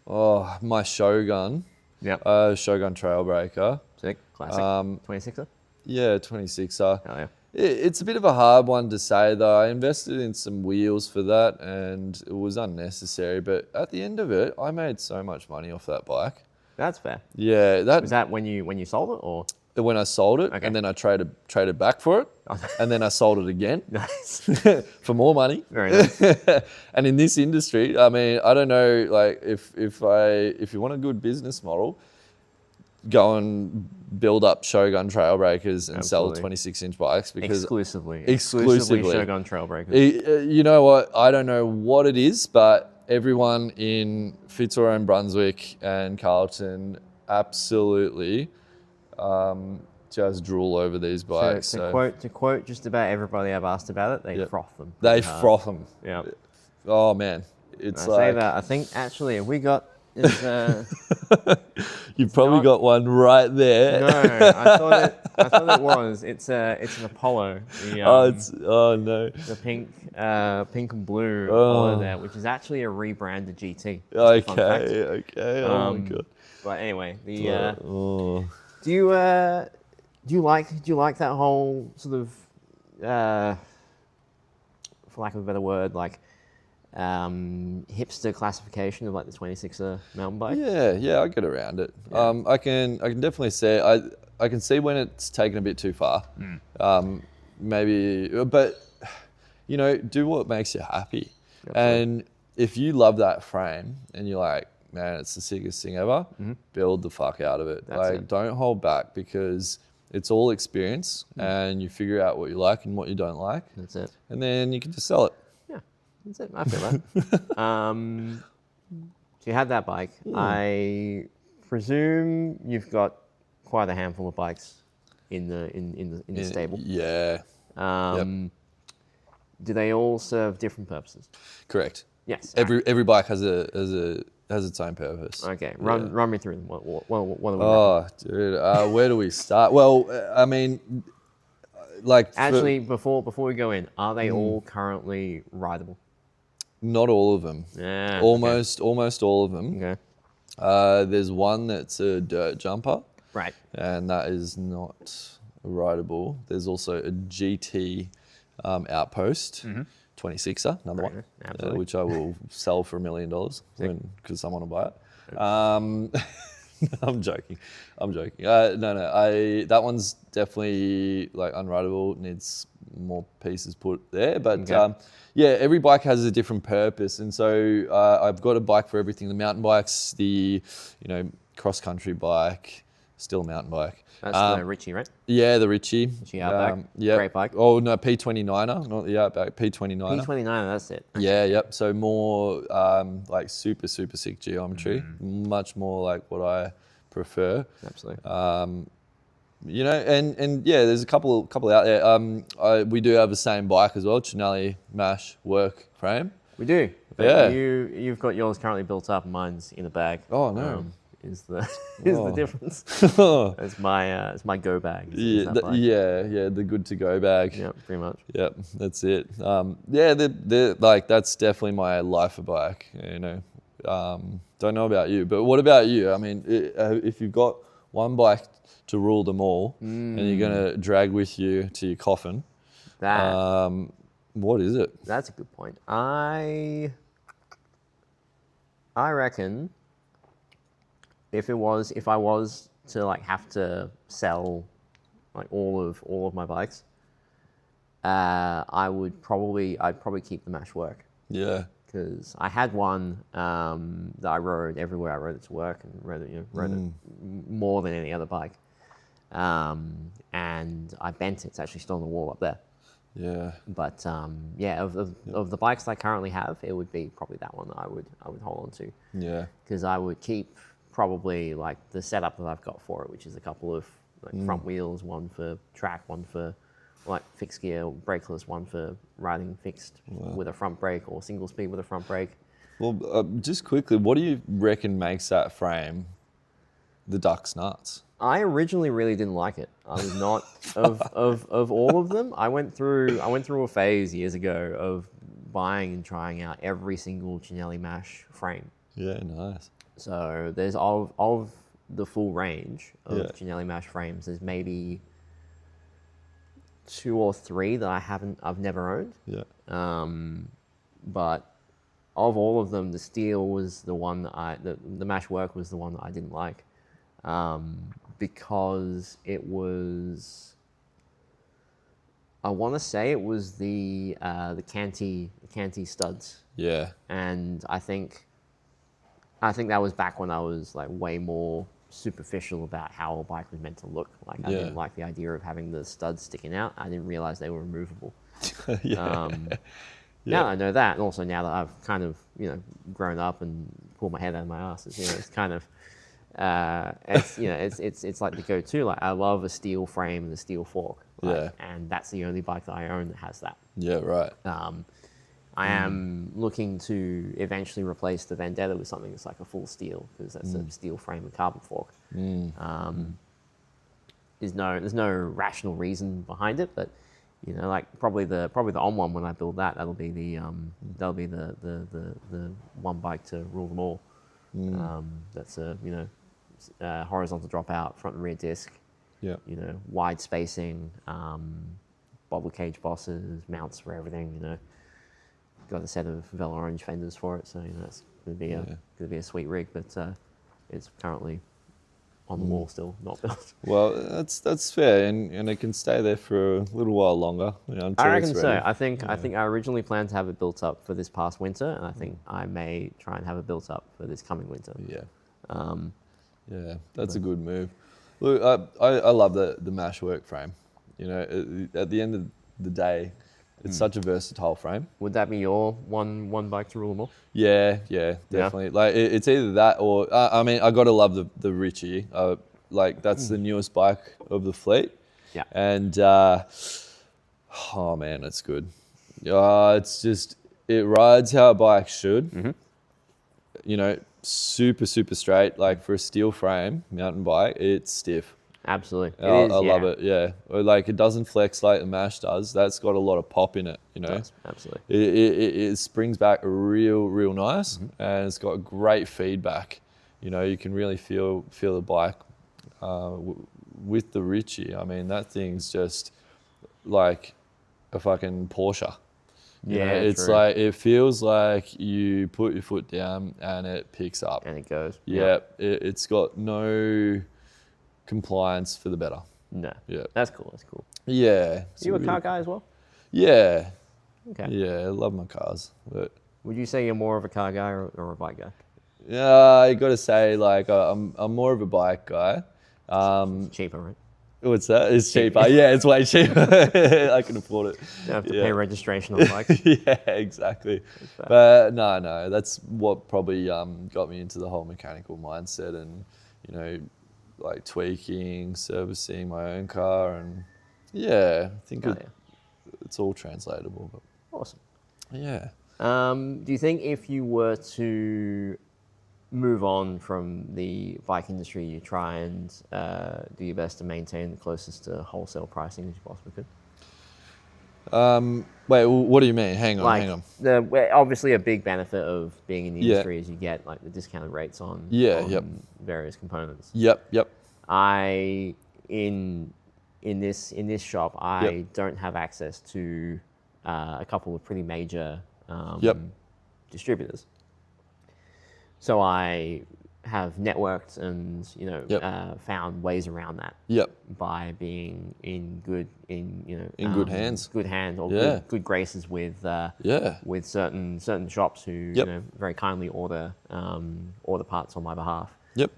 my Shogun. Yep. Shogun Trailbreaker. Sick. Classic. 26er? Yeah, 26er. Oh, yeah. It's a bit of a hard one to say though. I invested in some wheels for that and it was unnecessary, but at the end of it, I made so much money off that bike. That's fair. Yeah, Was that when you sold it, or? when I sold it, Okay. and then I traded back for it, and then I sold it again Nice. for more money. Very nice. And in this industry, I mean, I don't know, like if you want a good business model, go and build up Shogun Trailbreakers and sell Absolutely. 26-inch bikes because Exclusively Exclusively. Shogun Trailbreakers. you know what? I don't know what it is, but everyone in Fitzroy and Brunswick and Carlton absolutely just drool over these bikes. To quote just about everybody I've asked about it, they Yep. froth them. They froth them. Yeah. Oh man, it's I like say that. I think actually, have we got? Is, you've probably not- got one right there. no, I thought it was. It's an Apollo. The, Oh no. the pink and blue Oh. Apollo there, which is actually a rebranded GT. Just a fun fact. Okay. Oh my god. But anyway, Oh. do you like that whole sort of, for lack of a better word, like hipster classification of like the 26er mountain bike? Yeah, I get around it. I can definitely say I can see when it's taken a bit too far. Maybe, but do what makes you happy. Absolutely. And if you love that frame and you're like, man, it's the sickest thing ever, build the fuck out of it. That's it. Don't hold back because it's all experience and you figure out what you like and what you don't like. That's it. And then you can just sell it. Yeah, that's it. I feel that. So you had that bike. I presume you've got quite a handful of bikes in the stable. Yeah, Do they all serve different purposes? correct. Yes. Every bike has its own purpose. Okay. Run me through them. What are we? Oh, dude, where do we start? Well, I mean, like Actually, before we go in, are they all currently rideable? not all of them. Yeah. Almost all of them. Okay. There's one that's a dirt jumper, Right. and that is not rideable. There's also a GT outpost. 26er, another one, Absolutely. which I will sell for $1 million because someone will buy it. I'm joking. No. That one's definitely like unrideable. Needs more pieces put there, but yeah, every bike has a different purpose, and so I've got a bike for everything. The mountain bikes, the cross country bike, still a mountain bike. That's the Ritchie, right? Yeah, the Ritchie. Ritchie Outback. Yeah. Great bike. Oh no, P29er, not the Outback. P29er. P29, that's it. Yeah, yep. So more like super sick geometry, much more like what I prefer. Absolutely. And yeah, there's a couple out there. We do have the same bike as well, Chinelli Mash work frame. We do. But Yeah. You've got yours currently built up. Mine's in the bag. Oh no. is the is the Oh. difference. It's my go bag. Yeah, the good to go bag. Yeah, pretty much. Yep, that's it. They're like that's definitely my lifer bike. You know, don't know about you, but what about you? I mean, if you've got one bike to rule them all, and you're gonna drag with you to your coffin, what is it? That's a good point. I reckon if I was to like have to sell like all of my bikes, I'd probably keep the Mash Work. Yeah. Because I had one that I rode everywhere. I rode it to work and rode it more than any other bike. And I bent it. It's actually still on the wall up there. Yeah. But of the bikes I currently have, it would be probably that one that I would hold on to. Yeah. Because I would keep probably like the setup that I've got for it, which is a couple of like front wheels, one for track, one for like fixed gear, brakeless, one for riding fixed with a front brake or single speed with a front brake. Well, just quickly, what do you reckon makes that frame the duck's nuts? I originally really didn't like it. I was not of all of them. I went through a phase years ago of buying and trying out every single Cinelli Mash frame. Yeah, nice. So there's of the full range of Cinelli Mash frames. There's maybe 2 or 3 that I've never owned. Yeah. But of all of them, the steel was the one that the Mash Work was the one that I didn't like. Because it was, I want to say it was the Canty studs. Yeah. And I think that was back when I was like way more superficial about how a bike was meant to look. Like I didn't like the idea of having the studs sticking out. I didn't realize they were removable. Now that I know that, and also now that I've kind of grown up and pulled my head out of my ass, it's kind of it's like the go-to. Like I love a steel frame and a steel fork. And that's the only bike that I own that has that. Yeah, right. I am looking to eventually replace the Vendetta with something that's like a full steel, because that's a steel frame and carbon fork. There's no rational reason behind it, but like probably the on one when I build that, that'll be the one bike to rule them all. That's a horizontal dropout, front and rear disc. Yeah. Wide spacing, bobble cage bosses, mounts for everything. Got a set of Velo Orange fenders for it, so that's gonna be a sweet rig. But it's currently on the wall still, not built. Well, that's fair, and it can stay there for a little while longer. Until I reckon it's so. ready. I think I originally planned to have it built up for this past winter, and I think I may try and have it built up for this coming winter. Yeah. That's a good move. Look, I love the Mash Work frame. At the end of the day, it's such a versatile frame. Would that be your one bike to rule them all? Yeah, definitely. Like it's either that or I mean, I gotta love the Ritchie. Like that's the newest bike of the fleet. Yeah. And oh man, it's good. It's just it rides how a bike should. Super straight. Like for a steel frame mountain bike, it's stiff. Absolutely. I love it, yeah. Like it doesn't flex like the Mash does. That's got a lot of pop in it, It does, absolutely. It springs back real nice, and it's got great feedback. You can really feel the bike with the Ritchie. I mean, that thing's just like a fucking Porsche. It's true. Like it feels like you put your foot down and it picks up. And it goes. Yeah. It's got no compliance for the better. No. Yeah. That's cool. Yeah. Are you a car guy as well? Yeah. Okay. Yeah, I love my cars. But would you say you're more of a car guy or a bike guy? yeah, I got to say, like, I'm more of a bike guy. It's cheaper, right? What's that? It's cheaper. Yeah, it's way cheaper. I can afford it. You don't have to pay registration on bikes. Yeah, exactly. But no, that's what probably got me into the whole mechanical mindset and, like tweaking, servicing my own car, and I think it's all translatable. But Awesome. yeah. Do you think if you were to move on from the bike industry, you try and do your best to maintain the closest to wholesale pricing as you possibly could? Wait, what do you mean? Hang on. Obviously a big benefit of being in the Yeah. industry is you get like the discounted rates on Yep. various components. Yep. I in this shop I don't have access to a couple of pretty major distributors. So I have networked and found ways around that. Yep. By being in good good hands. Good hand or good graces with certain shops who very kindly order parts on my behalf. Yep.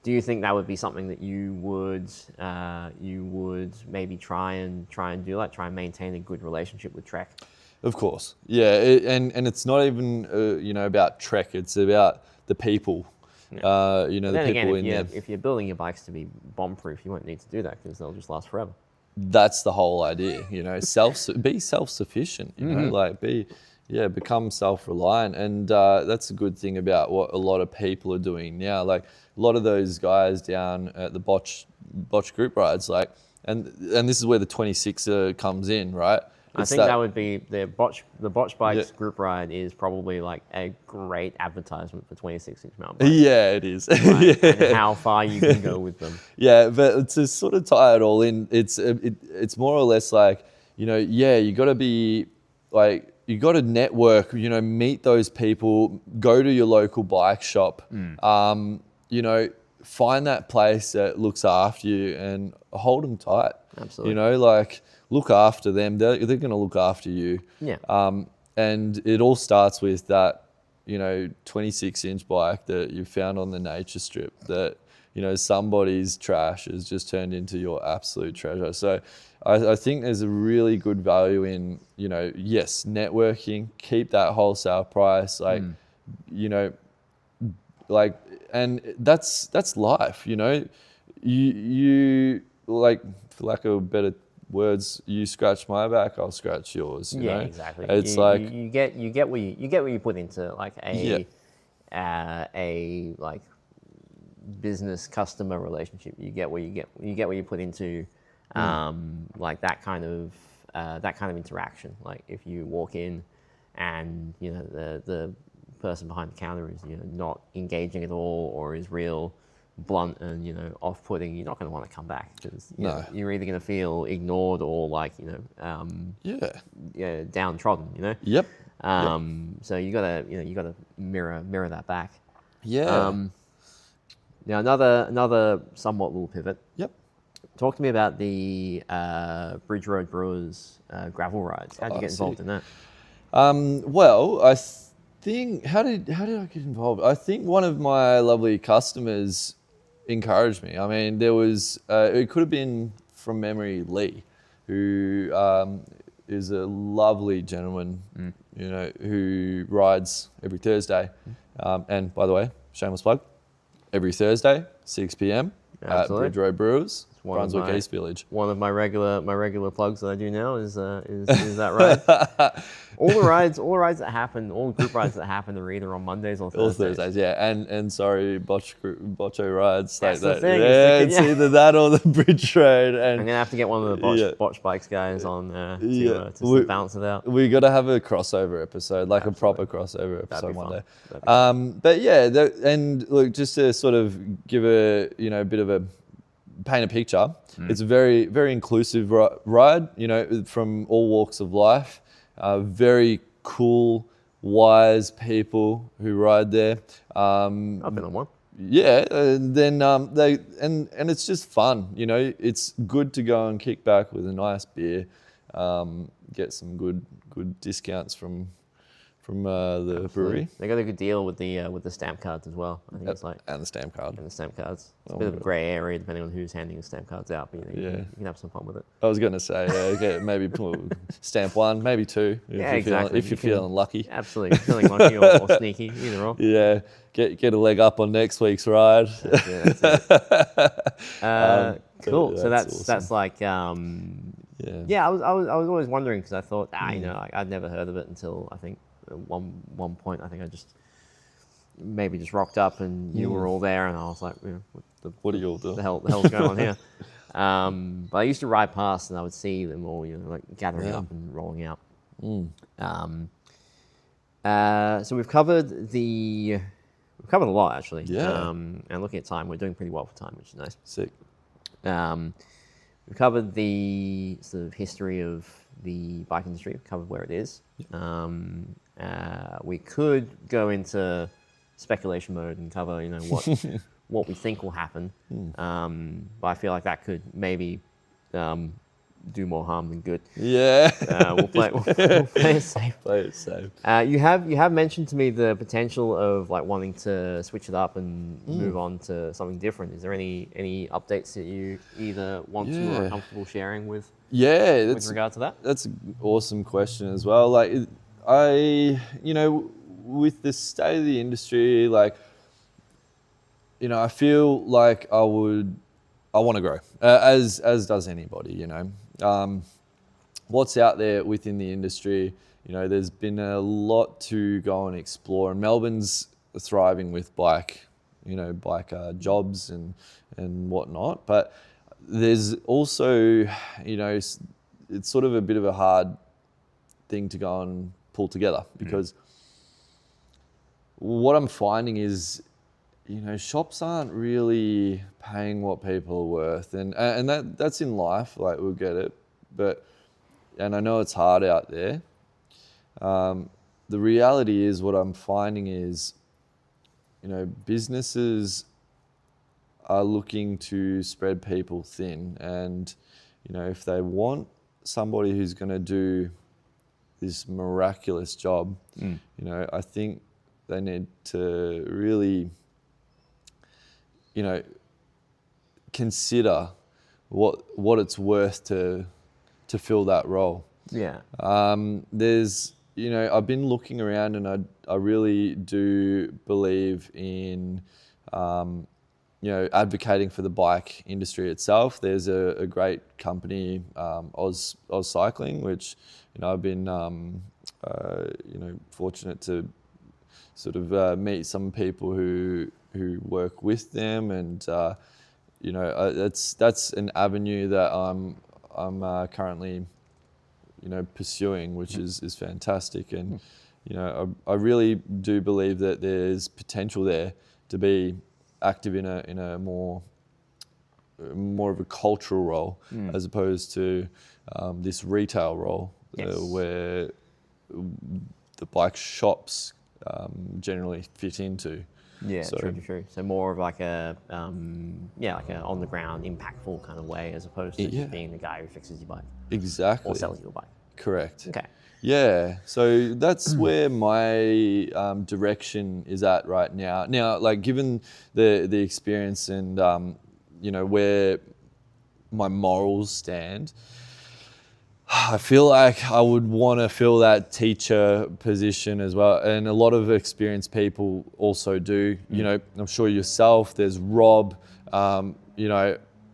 Do you think that would be something that you would maybe try and do, like try and maintain a good relationship with Trek? Of course, yeah, and it's not even about Trek. It's about the people. Yeah. The then people again, in there. if you're building your bikes to be bomb-proof, you won't need to do that because they'll just last forever. That's the whole idea. Be self-sufficient. Become self-reliant, and that's a good thing about what a lot of people are doing now. Like a lot of those guys down at the Botched group rides, like, and this is where the 26er comes in, right? I think that would be the Botched Bikes group ride is probably like a great advertisement for 26-inch mountain bikes. Yeah, it is. And how far you can go with them. Yeah, but to sort of tie it all in, it's more or less like, you got to be like, you got to network, meet those people, go to your local bike shop, find that place that looks after you and hold them tight. Absolutely. Look after them. They're going to look after you. Yeah. And it all starts with that, 26-inch bike that you found on the nature strip that, somebody's trash has just turned into your absolute treasure. So I think there's a really good value in, yes, networking, keep that wholesale price, and that's life, you like, for lack of better words, you scratch my back, I'll scratch yours. You know? Exactly. It's you get what you put into like a like business customer relationship. You get what you put into like that kind of interaction. Like if you walk in and the person behind the counter is not engaging at all or is real blunt and off-putting, you're not going to want to come back because you're either going to feel ignored or like downtrodden. Yep. So you gotta mirror that back. Yeah. Now another somewhat little pivot. Yep. Talk to me about the Bridge Road Brewers gravel rides. How did you get involved in that? Well, I think how did I get involved? I think one of my lovely customers encouraged me. I mean, there was it could have been from memory Lee, who is a lovely gentleman, who rides every Thursday. And by the way, shameless plug, every Thursday, 6 p.m. at Bridge Road Brewers, Brunswick East Village. One of my regular plugs that I do now is that ride. all the rides that happen, all group rides that happen are either on Mondays or Thursdays. All Thursdays, yeah. And sorry, Botcho rides. That's like the thing. It's either that or the Bridge Road. And I'm gonna have to get one of the Botched Bikes guys on to balance it out. We got to have a crossover episode, like Absolutely. a proper crossover episode one day. But yeah, and look, just to sort of give a bit of a paint a picture. It's a very, very inclusive ride, from all walks of life. Very cool, wise people who ride there. I've been on one. Yeah, and then and it's just fun, It's good to go and kick back with a nice beer, get some good discounts from the brewery. They got a good deal with the stamp cards as well. I think it's like and the stamp card. And the stamp cards. It's a bit of a grey area depending on who's handing the stamp cards out, but you can have some fun with it. I was going to say, maybe stamp one, maybe two. If you're feeling lucky. Absolutely, feeling lucky or sneaky, either or. Yeah, get a leg up on next week's ride. That's it. Cool. So that's awesome. That's like I was always wondering because I thought I'd never heard of it until I think. At one point, I think I just maybe just rocked up and you were all there, and I was like, What are you all doing? The hell's going on here? But I used to ride past and I would see them all, like gathering up and rolling out. So we've covered a lot actually. Yeah. And looking at time, we're doing pretty well for time, which is nice. Sick. We've covered the sort of history of the bike industry. We've covered where it is. We could go into speculation mode and cover, what we think will happen. But I feel like that could maybe do more harm than good. Yeah. We'll play it safe. Play it safe. You have mentioned to me the potential of like wanting to switch it up and move on to something different. Is there any updates that you either want to or are comfortable sharing with regard to that? That's an awesome question as well. Like with the state of the industry, like, I feel like I want to grow, as does anybody, What's out there within the industry, there's been a lot to go and explore, and Melbourne's thriving with bike jobs and whatnot. But there's also, it's sort of a bit of a hard thing to go and pull together, because what I'm finding is, shops aren't really paying what people are worth, and that's in life. Like, we'll get it, and I know it's hard out there. The reality is, what I'm finding is, businesses are looking to spread people thin, and if they want somebody who's going to do this miraculous job, I think they need to really, consider what it's worth to fill that role. Yeah. There's, I've been looking around, and I really do believe in, advocating for the bike industry itself. There's a great company, Oz Cycling, which, I've been, fortunate to sort of meet some people who work with them, and that's an avenue that I'm currently pursuing, which is fantastic. And I really do believe that there's potential there to be active in a more of a cultural role, as opposed to this retail role, where the bike shops generally fit into. Yeah, true. So more of like a on the ground, impactful kind of way, as opposed to just being the guy who fixes your bike. Exactly. Or sells your bike. Correct. Okay. Yeah. So that's where my direction is at right now. Now, like, given the experience and where my morals stand, I feel like I would want to fill that teacher position as well. And a lot of experienced people also do. I'm sure yourself, there's Rob,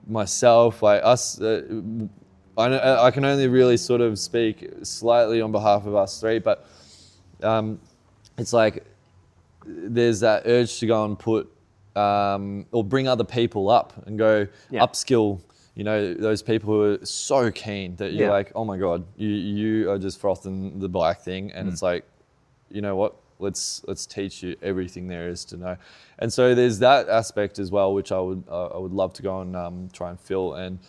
myself, like us. I can only really sort of speak slightly on behalf of us three, but it's like there's that urge to go and put or bring other people up and go upskill. Those people who are so keen that you're like, oh my God, you are just frothing the bike thing. And it's like, you know what, let's teach you everything there is to know. And so there's that aspect as well, which I would love to go and try and fill. And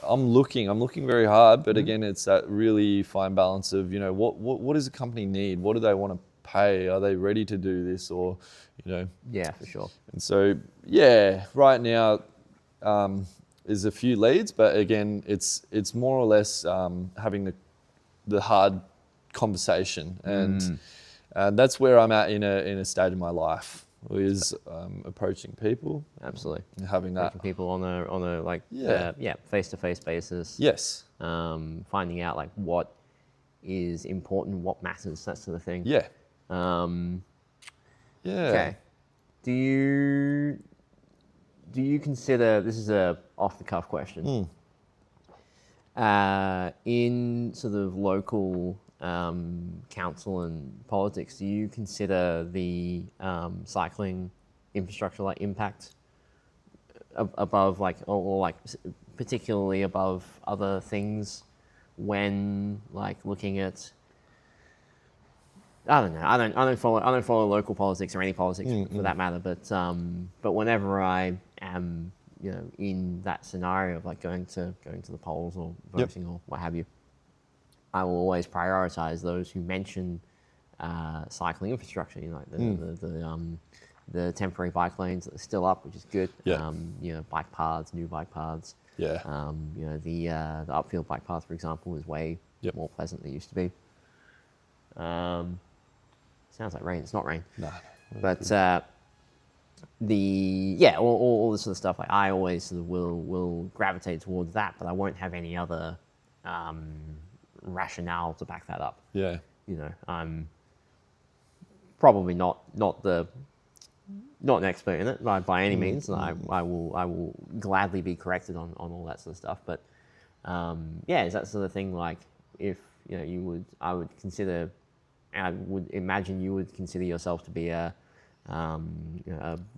I'm looking very hard, but again, it's that really fine balance of, what does a company need? What do they want to pay? Are they ready to do this? Or, Yeah, for sure. And so, right now, there's a few leads, but again, it's more or less having the hard conversation, and that's where I'm at in a stage of my life, is approaching people. Absolutely. And having that approaching people on a face-to-face basis. Yes. Finding out like what is important, what matters, that sort of thing. Yeah. Okay. Do you consider, this is a off-the-cuff question, in sort of local council and politics, do you consider the cycling infrastructure like impact above like or like particularly above other things when like looking at I don't know. I don't follow local politics or any politics for that matter. But whenever I am, in that scenario of like going to the polls or voting or what have you, I will always prioritize those who mention cycling infrastructure. The temporary bike lanes that are still up, which is good. Yeah. Bike paths, new bike paths. Yeah. The upfield bike path, for example, is way more pleasant than it used to be. Sounds like rain. It's not rain. No. But all this sort of stuff. Like I always sort of will gravitate towards that, but I won't have any other rationale to back that up. Yeah. I'm probably not an expert in it by any means, and I will gladly be corrected on all that sort of stuff. But is that sort of thing like if I would consider. I would imagine you would consider yourself to be a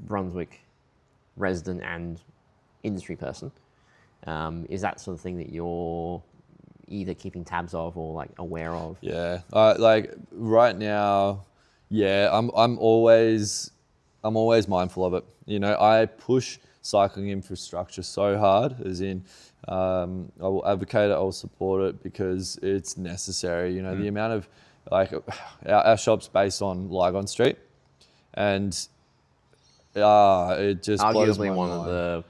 Brunswick resident and industry person. Is that sort of thing that you're either keeping tabs of or like aware of? Yeah, like right now, I'm always mindful of it. I push cycling infrastructure so hard, as in I will advocate it, I will support it because it's necessary. The amount of like our shop's based on Lygon Street, and it just blows my arguably one mind. of the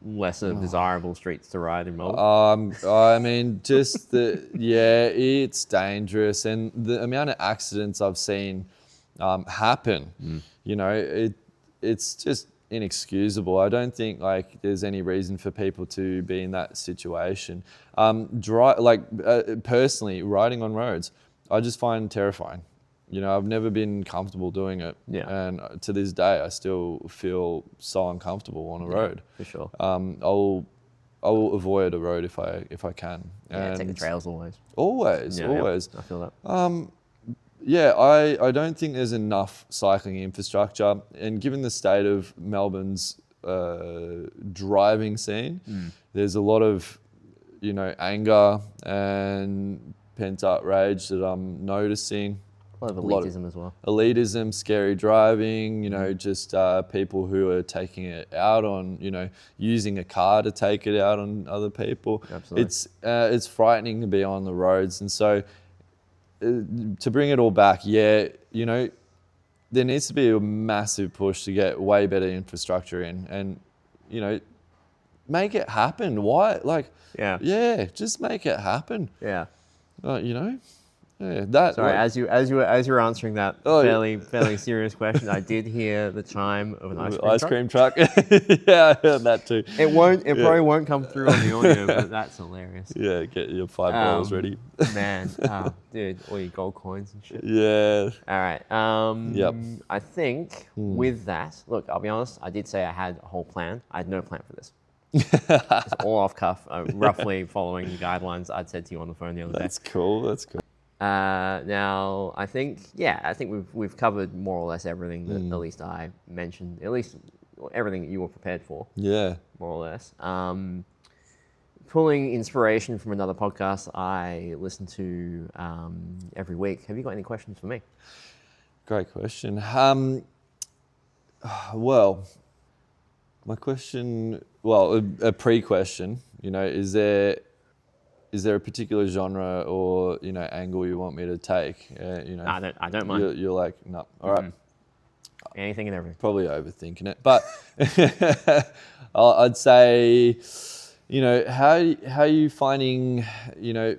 lesser desirable streets to ride in Melbourne. I mean, just it's dangerous, and the amount of accidents I've seen happen, it's just inexcusable. I don't think like there's any reason for people to be in that situation. Personally, riding on roads, I just find terrifying. I've never been comfortable doing it. Yeah. And to this day, I still feel so uncomfortable on a road. For sure. I will avoid a road if I can. Yeah, take the trails always. Always. I feel that. I don't think there's enough cycling infrastructure. And given the state of Melbourne's driving scene, there's a lot of, anger and pent-up rage that I'm noticing. A lot of elitism as well. Elitism, scary driving, just people who are taking it out on, using a car to take it out on other people. Absolutely. It's frightening to be on the roads. And so to bring it all back, there needs to be a massive push to get way better infrastructure in and, make it happen. Why? Just make it happen. Yeah. That. Sorry, as you were answering that fairly serious question, I did hear the chime of an ice cream truck. Yeah, I heard that too. It probably won't come through on the audio, but that's hilarious. Yeah, get your $5 ready. Man, dude, all your gold coins and shit. Yeah. All right. Yep. I think with that, look, I'll be honest. I did say I had a whole plan. I had no plan for this. It's all off cuff, roughly following the guidelines I'd said to you on the phone the other day. That's cool. Now, I think we've covered more or less everything that at least I mentioned, at least everything that you were prepared for. Yeah. More or less. Pulling inspiration from another podcast I listen to every week. Have you got any questions for me? Great question. Well, my question, a pre-question, is there a particular genre or, angle you want me to take? I don't mind. You're like, no, all right. Anything and everything. Probably overthinking it, but I'd say, how are you finding, how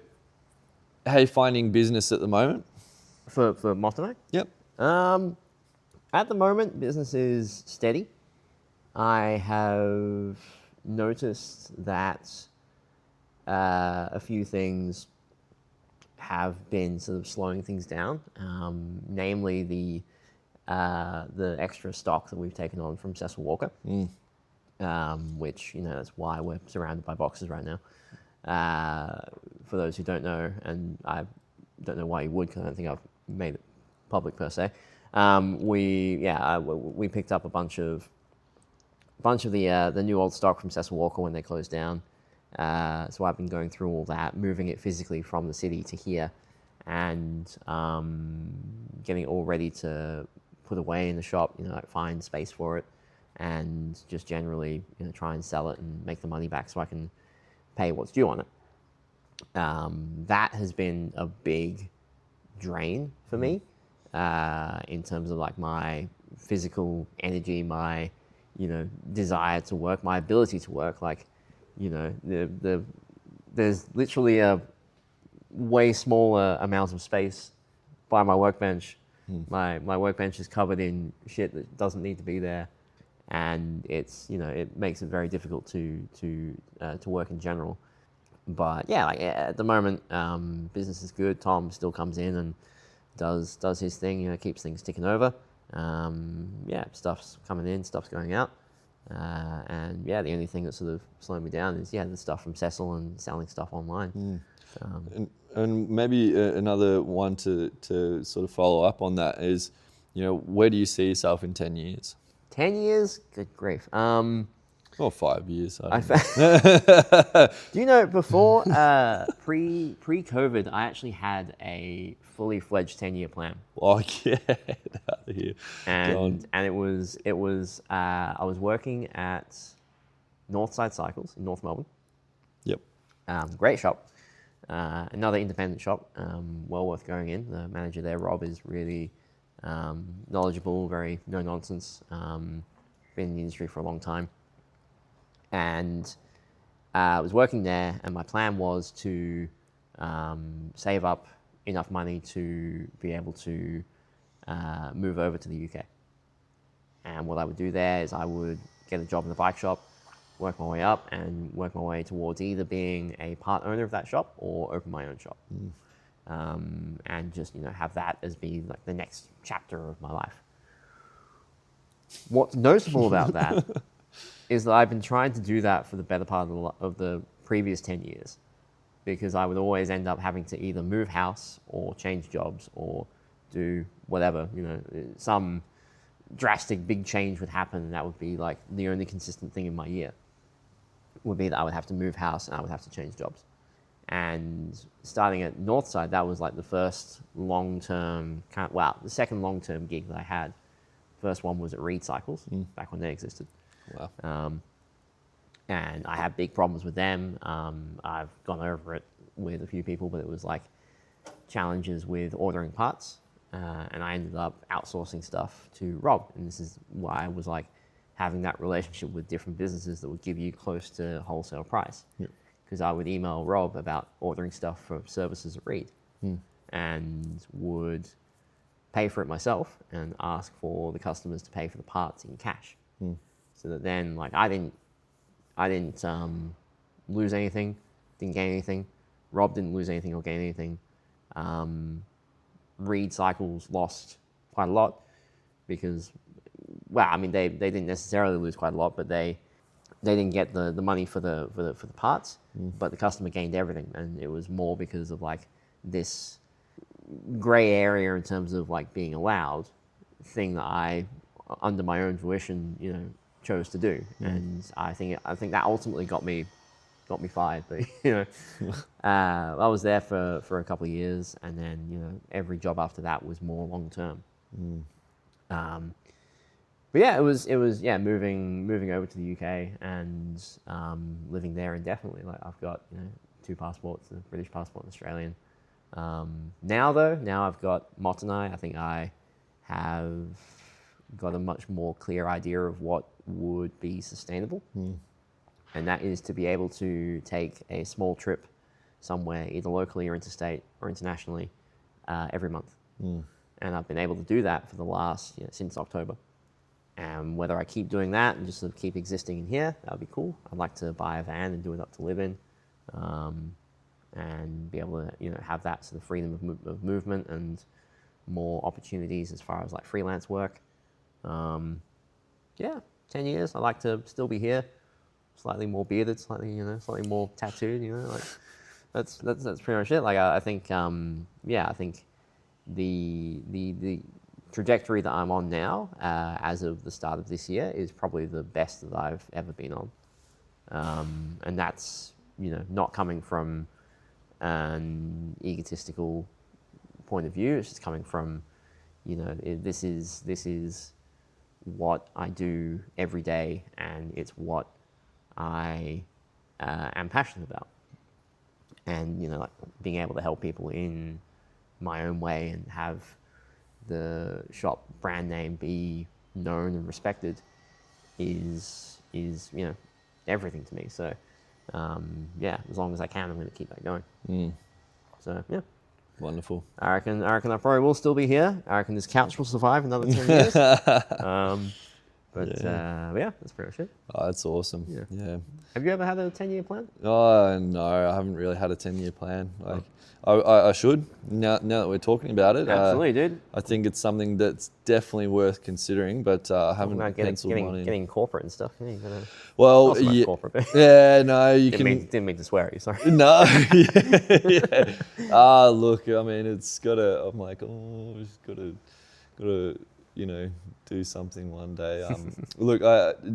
are you finding business at the moment? For Motono? Yep. At the moment, business is steady. I have noticed that a few things have been sort of slowing things down, namely the extra stock that we've taken on from Cecil Walker, which, that's why we're surrounded by boxes right now. For those who don't know, and I don't know why you would, because I don't think I've made it public per se. We picked up a bunch of the new old stock from Cecil Walker when they closed down. So I've been going through all that, moving it physically from the city to here, and getting it all ready to put away in the shop. Like find space for it, and just generally try and sell it and make the money back so I can pay what's due on it. That has been a big drain for me in terms of like my physical energy, my desire to work, my ability to work. Like there's literally a way smaller amount of space by my workbench. My workbench is covered in shit that doesn't need to be there, and it's it makes it very difficult to work in general. But yeah, like at the moment, business is good. Tom still comes in and does his thing. Keeps things ticking over. Stuff's coming in, stuff's going out. And the only thing that's sort of slowing me down is the stuff from Cecil and selling stuff online. And maybe another one to sort of follow up on that is, where do you see yourself in 10 years? 10 years? Good grief. Or 5 years. Do you know, before pre-COVID, I actually had a fully fledged 10-year plan. Oh yeah, out of here. And it was I was working at Northside Cycles in North Melbourne. Yep. Great shop. Another independent shop. Well worth going in. The manager there, Rob, is really knowledgeable, very no nonsense. Been in the industry for a long time. And I was working there, and my plan was to save up enough money to be able to move over to the UK. And what I would do there is I would get a job in the bike shop, work my way up, and work my way towards either being a part owner of that shop or open my own shop. And just have that as being like the next chapter of my life. What's notable about that is that I've been trying to do that for the better part of the previous 10 years, because I would always end up having to either move house or change jobs or do whatever, some drastic big change would happen, and that would be like the only consistent thing in my year would be that I would have to move house and I would have to change jobs. And starting at Northside, that was like the first long-term the second long-term gig that I had. First one was at Reed Cycles back when they existed. Wow. And I had big problems with them. I've gone over it with a few people, but it was like challenges with ordering parts. And I ended up outsourcing stuff to Rob. And this is why I was like having that relationship with different businesses that would give you close to wholesale price. Because I would email Rob about ordering stuff for services at Reed and would pay for it myself and ask for the customers to pay for the parts in cash. So that then, like, I didn't lose anything, didn't gain anything. Rob didn't lose anything or gain anything. Reed Cycles lost quite a lot because, they didn't necessarily lose quite a lot, but they didn't get the money for the parts, but the customer gained everything, and it was more because of like this gray area in terms of like being allowed thing that I, under my own volition, chose to do. And I think that ultimately got me fired. But I was there for a couple of years, and then every job after that was more long term. But yeah, it was moving over to the UK and living there indefinitely. Like I've got 2 passports, a British passport and Australian. Now I've got Motanai. I think I have got a much more clear idea of what would be sustainable. And that is to be able to take a small trip somewhere, either locally or interstate or internationally, every month. And I've been able to do that for the last, since October. And whether I keep doing that and just sort of keep existing in here, that would be cool. I'd like to buy a van and do it up to live in, and be able to, have that sort of freedom of movement and more opportunities as far as like freelance work. 10 years. I'd like to still be here, slightly more bearded, slightly more tattooed, that's pretty much it. Like I think I think the trajectory that I'm on now, as of the start of this year, is probably the best that I've ever been on, and that's not coming from an egotistical point of view. It's just coming from this is what I do every day, and it's what I am passionate about. And like being able to help people in my own way and have the shop brand name be known and respected is everything to me. So as long as I can, I'm going to keep that going. So yeah. Wonderful. I reckon I probably will still be here. I reckon this couch will survive another 10 years. That's pretty much it. Oh, that's awesome. Yeah. Have you ever had a 10-year plan? Oh, no, I haven't really had a 10-year plan. Like, I should, now that we're talking about it. Absolutely, dude. I think it's something that's definitely worth considering, but I haven't penciled one in. Getting corporate and stuff. You Well, yeah, no, you didn't mean to swear at you, sorry. No, yeah. Look, I mean, I'm like, just gotta, do something one day. Look,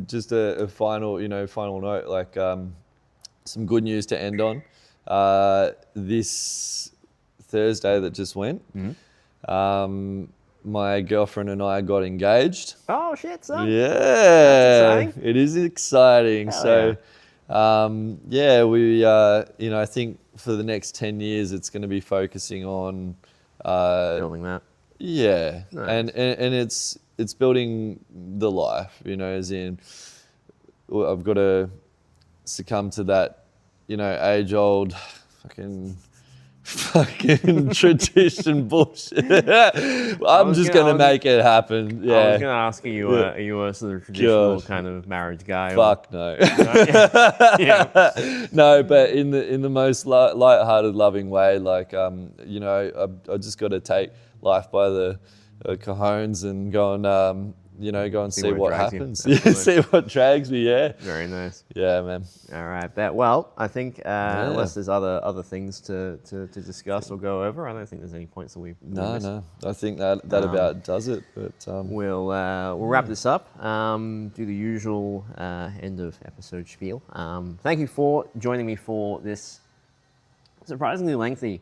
just a final note, like some good news to end on. This Thursday that just went, my girlfriend and I got engaged. Oh shit, son! Yeah, that's exciting. It is exciting. Hell yeah. We I think for the next 10 years, it's going to be focusing on building that. Yeah, Nice. and it's building the life, as in I've got to succumb to that, age-old fucking tradition bullshit. I'm just going to make it happen. Yeah. I was going to ask you, are you a sort of traditional kind of marriage guy? Fuck no. Yeah. No, but in the most light-hearted, loving way, like, I just got to take life by the cajones and go and see what happens. See what drags me. Yeah. Very nice. Yeah, man. All right. Well, I think unless there's other things to discuss or go over, I don't think there's any points that we missed. No. I think that about does it. But we'll wrap this up. Do the usual end of episode spiel. Thank you for joining me for this surprisingly lengthy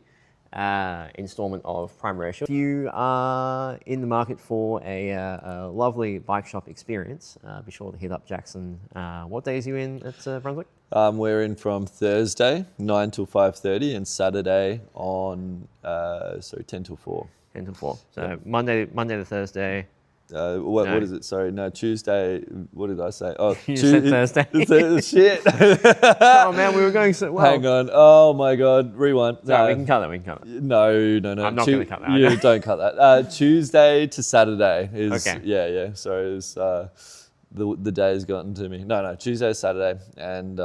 installment of Prime Ratio. If you are in the market for a lovely bike shop experience, be sure to hit up Jackson. What days are you in at Brunswick? We're in from Thursday 9 till 5:30 and Saturday on 10 till 4. 10 till 4. So Monday to Thursday. What is it? Sorry, no, Tuesday. What did I say? Oh, you said Thursday. Shit. Oh man, we were going so well. Hang on. Oh my God. Rewind. No, we can cut that. No. I'm not going to cut that. You don't cut that. Tuesday to Saturday is. Okay. Yeah. Sorry, it's the day has gotten to me. No. Tuesday, Saturday, and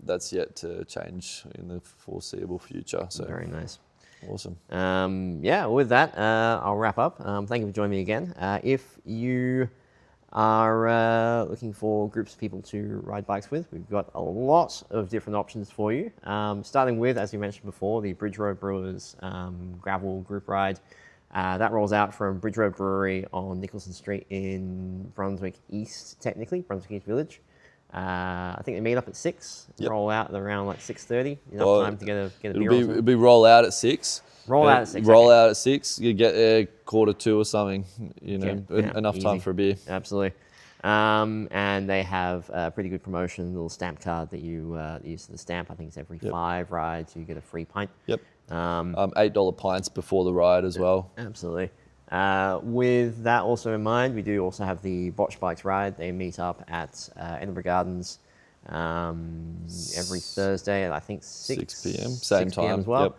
that's yet to change in the foreseeable future. So very nice. Awesome. With that, I'll wrap up. Thank you for joining me again. If you are looking for groups of people to ride bikes with, we've got a lot of different options for you. Starting with, as we mentioned before, the Bridge Road Brewers gravel group ride. That rolls out from Bridge Road Brewery on Nicholson Street in Brunswick East, technically, Brunswick East Village. I think they meet up at 6. Yep. Roll out at around like 6:30. Enough time to get a beer. It'll be roll out at 6. Roll out at 6. Roll out at 6. You get there 1:45 or something. Enough easy. time for a beer. Absolutely. And they have a pretty good promotion, a little stamp card that you use for the stamp. I think it's every 5 rides you get a free pint. Yep. $8 pints before the ride as well. Absolutely. With that also in mind, we do also have the Botched Bikes ride. They meet up at Edinburgh Gardens every Thursday at I think 6 p.m. Same 6 p.m. time as well. Yep.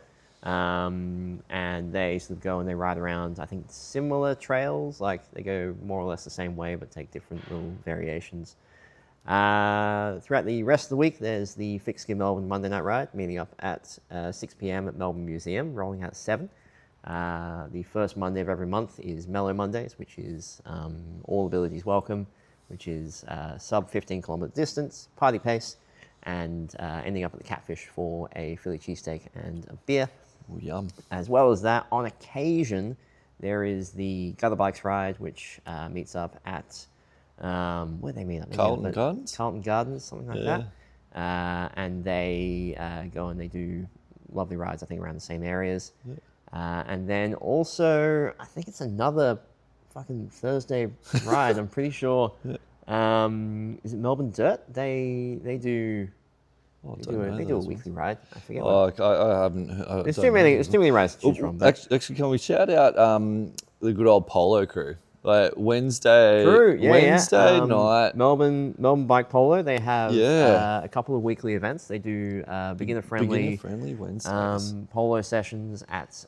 And they sort of go and they ride around, I think, similar trails. Like they go more or less the same way, but take different little variations. Throughout the rest of the week, there's the Fixed Gear Melbourne Monday night ride, meeting up at 6 p.m. at Melbourne Museum, rolling out at 7. The first Monday of every month is Mellow Mondays, which is all abilities welcome, which is sub 15 kilometre distance, party pace, and ending up at the Catfish for a Philly cheesesteak and a beer. Oh, yum. As well as that, on occasion, there is the Gutter Bikes ride, which meets up at, where do they meet up? Carlton Gardens? Carlton Gardens, something like that. And they go and they do lovely rides, I think, around the same areas. And then also, I think it's another fucking Thursday ride, I'm pretty sure. Is it Melbourne Durt? They do... They do a weekly ride. I forget. I haven't. There's too many rides to choose from. But... Actually, can we shout out the good old Polo crew? Like Wednesday night, Melbourne Bike Polo. They have a couple of weekly events. They do beginner friendly Wednesdays. polo sessions at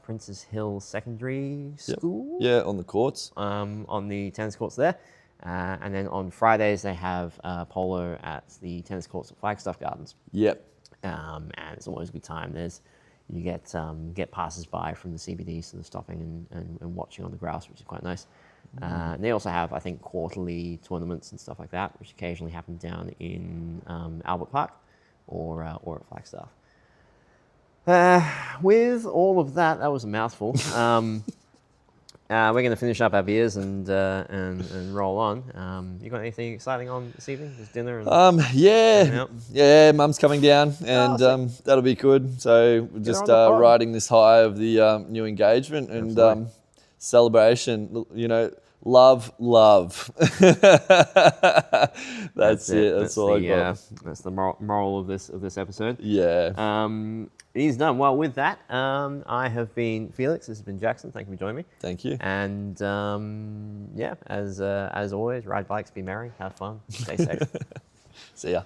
Princes Hill Secondary School. Yeah, on the courts. On the tennis courts there. And then on Fridays, they have polo at the tennis courts at Flagstaff Gardens. Yep. And it's always a good time. You get passers by from the CBD, so they're stopping and watching on the grass, which is quite nice. And they also have, I think, quarterly tournaments and stuff like that, which occasionally happen down in Albert Park or at Flagstaff. With all of that, that was a mouthful. We're going to finish up our beers and roll on. You got anything exciting on this evening? Just dinner? Yeah. Mum's coming down, and that'll be good. So we're just riding this high of the new engagement and celebration. You know, love. That's it. That's all I got. That's the moral of this episode. Yeah. It is done. Well, with that, I have been Felix. This has been Jackson. Thank you for joining me. Thank you. And as always, ride bikes, be merry, have fun, stay safe. See ya.